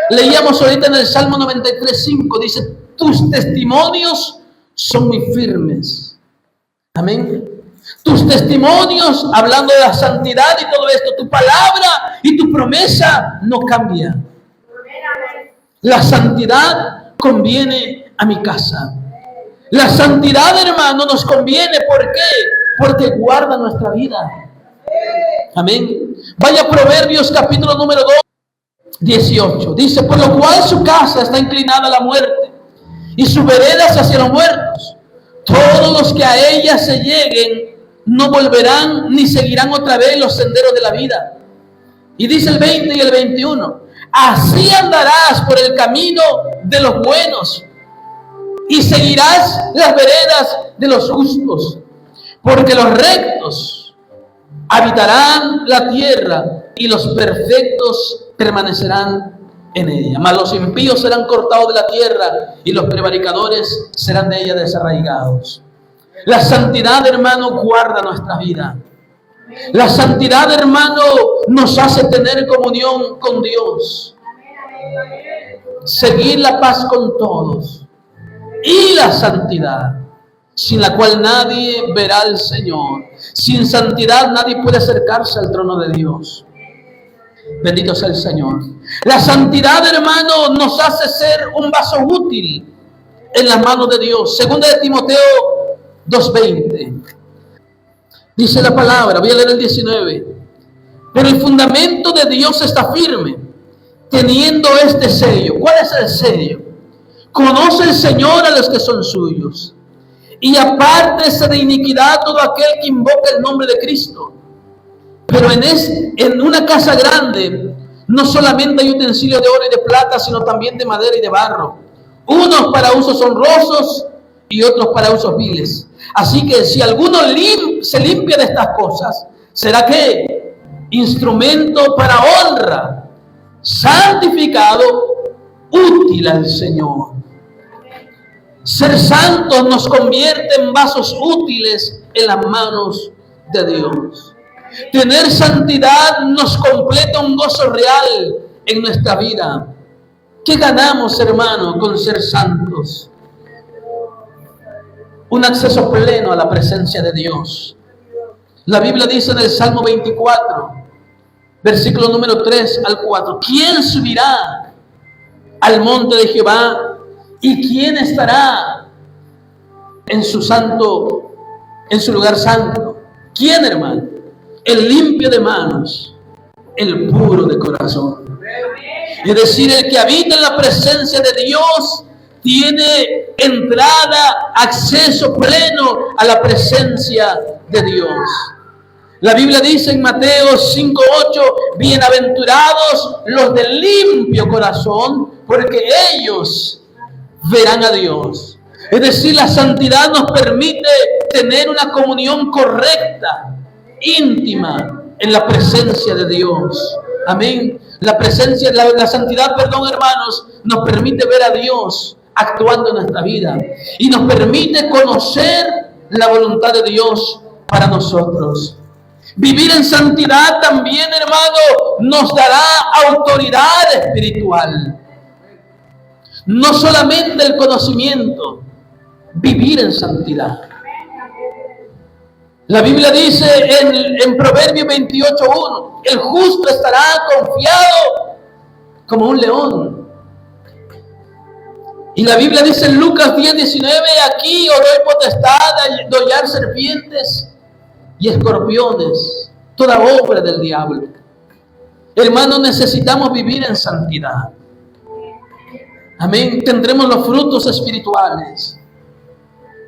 Leíamos ahorita en el Salmo 93:5, dice, tus testimonios son muy firmes. Amén. Tus testimonios, hablando de la santidad y todo esto, tu palabra y tu promesa no cambia. La santidad conviene a mi casa. La santidad, hermano, nos conviene. ¿Por qué? Porque guarda nuestra vida. Amén. Vaya a Proverbios capítulo número 2, 18. Dice, por lo cual su casa está inclinada a la muerte y sus veredas hacia los muertos. Todos los que a ella se lleguen no volverán ni seguirán otra vez los senderos de la vida. Y dice el 20 y el 21. Así andarás por el camino de los buenos y seguirás las veredas de los justos, porque los rectos habitarán la tierra y los perfectos permanecerán en ella. Mas los impíos serán cortados de la tierra y los prevaricadores serán de ella desarraigados. La santidad, hermano, guarda nuestra vida. La santidad, hermano, nos hace tener comunión con Dios. seguir la paz con todos y la santidad, sin la cual nadie verá al Señor. Sin santidad nadie puede acercarse al trono de Dios. Bendito sea el Señor. La santidad, hermano, nos hace ser un vaso útil en las manos de Dios. Segunda de Timoteo 2:20. Dice la palabra, voy a leer el 19. Pero el fundamento de Dios está firme, teniendo este sello. ¿Cuál es el sello? Conoce el Señor a los que son suyos, y apártese de iniquidad todo aquel que invoca el nombre de Cristo. Pero en una casa grande no solamente hay utensilios de oro y de plata, sino también de madera y de barro, unos para usos honrosos y otros para usos viles. Así que si alguno se limpia de estas cosas, será que instrumento para honra, santificado, útil al Señor. Ser santos nos convierte en vasos útiles en las manos de Dios. Tener santidad nos completa un gozo real en nuestra vida. ¿Qué ganamos, hermano, con ser santos? Un acceso pleno a la presencia de Dios. La Biblia dice en el Salmo 24, versículo número 3 al 4, ¿quién subirá al monte de Jehová? ¿Y quién estará en su lugar santo? ¿Quién, hermano? El limpio de manos, el puro de corazón. Es decir, el que habita en la presencia de Dios tiene entrada, acceso pleno a la presencia de Dios. La Biblia dice en Mateo 5:8, bienaventurados los de limpio corazón, porque ellos verán a Dios. Es decir, la santidad nos permite tener una comunión correcta, íntima, en la presencia de Dios. Amén. La santidad, hermanos, nos permite ver a Dios actuando en nuestra vida y nos permite conocer la voluntad de Dios para nosotros. Vivir en santidad también, hermano, nos dará autoridad espiritual. No solamente el conocimiento, vivir en santidad. La Biblia dice en Proverbios 28:1, el justo estará confiado como un león. Y la Biblia dice en Lucas 10:19, aquí os doy potestad de hollar serpientes y escorpiones, toda obra del diablo. Hermanos, necesitamos vivir en santidad. Amén. Tendremos los frutos espirituales.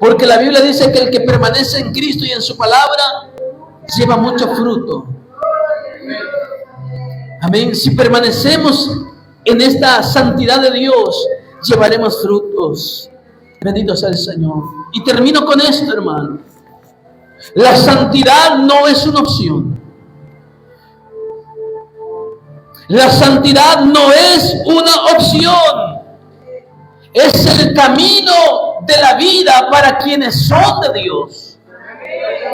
Porque la Biblia dice que el que permanece en Cristo y en su palabra lleva mucho fruto. Amén. Si permanecemos en esta santidad de Dios, llevaremos frutos. Bendito sea el Señor. Y termino con esto, hermano. La santidad no es una opción. La santidad no es una opción. Es el camino de la vida para quienes son de Dios.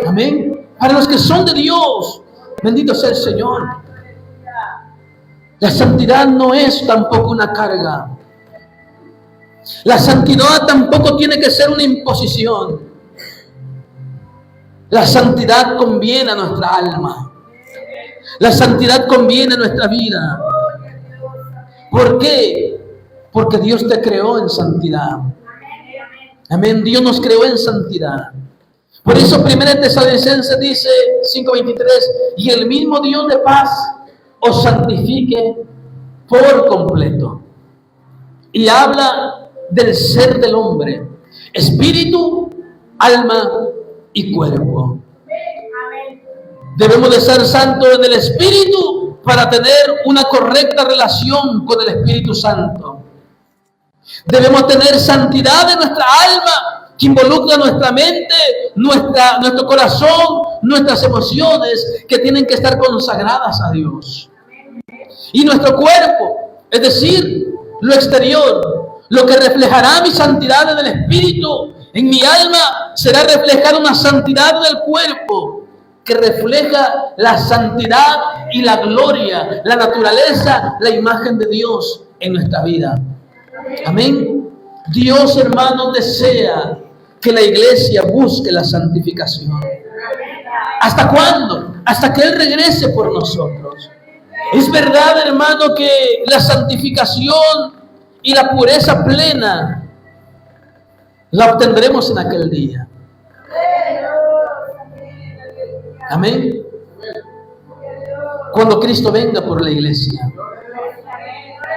Amén. Para los que son de Dios. Bendito sea el Señor. La santidad no es tampoco una carga. La santidad tampoco tiene que ser una imposición. La santidad conviene a nuestra alma. La santidad conviene a nuestra vida. ¿Por qué? Porque Dios te creó en santidad. Amén. Dios nos creó en santidad. Por eso 1 Tesalonicenses dice 5:23, y el mismo Dios de paz os santifique por completo. Y habla del ser del hombre, espíritu, alma y cuerpo. Debemos de ser santos en el espíritu para tener una correcta relación con el Espíritu Santo. Debemos tener santidad en nuestra alma, que involucra nuestra mente, nuestro corazón, nuestras emociones, que tienen que estar consagradas a Dios. Y nuestro cuerpo, es decir, lo exterior, lo que reflejará mi santidad en el espíritu, en mi alma, será reflejar una santidad del cuerpo, que refleja la santidad y la gloria, la naturaleza, la imagen de Dios en nuestra vida. Amén. Dios, hermano, desea que la iglesia busque la santificación. ¿Hasta cuándo? Hasta que Él regrese por nosotros. Es verdad, hermano, que la santificación y la pureza plena la obtendremos en aquel día. Amén. Cuando Cristo venga por la iglesia,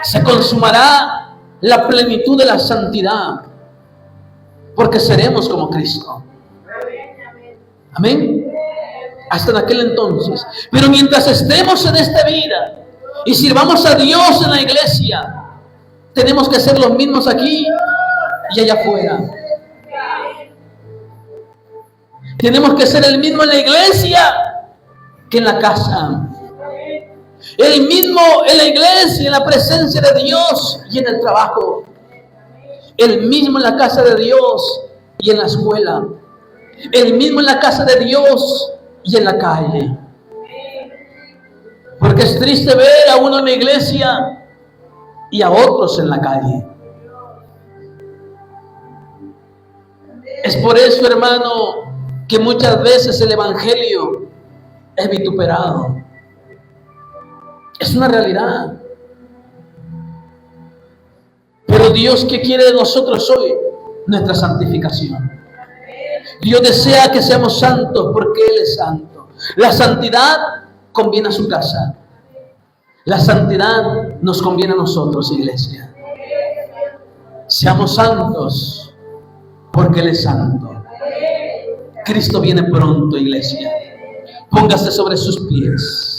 se consumará la plenitud de la santidad, porque seremos como Cristo. Amén. Hasta en aquel entonces. Pero mientras estemos en esta vida y sirvamos a Dios en la iglesia, tenemos que ser los mismos aquí y allá afuera. Tenemos que ser el mismo en la iglesia que en la casa. El mismo en la iglesia, en la presencia de Dios y en el trabajo. El mismo en la casa de Dios y en la escuela. El mismo en la casa de Dios y en la calle. Porque es triste ver a uno en la iglesia y a otros en la calle. Es por eso, hermano, que muchas veces el evangelio es vituperado. Es una realidad. Pero Dios, ¿qué quiere de nosotros hoy? Nuestra santificación. Dios desea que seamos santos porque Él es santo. La santidad conviene a su casa. La santidad nos conviene a nosotros, iglesia. Seamos santos porque Él es santo. Cristo viene pronto, iglesia. Póngase sobre sus pies.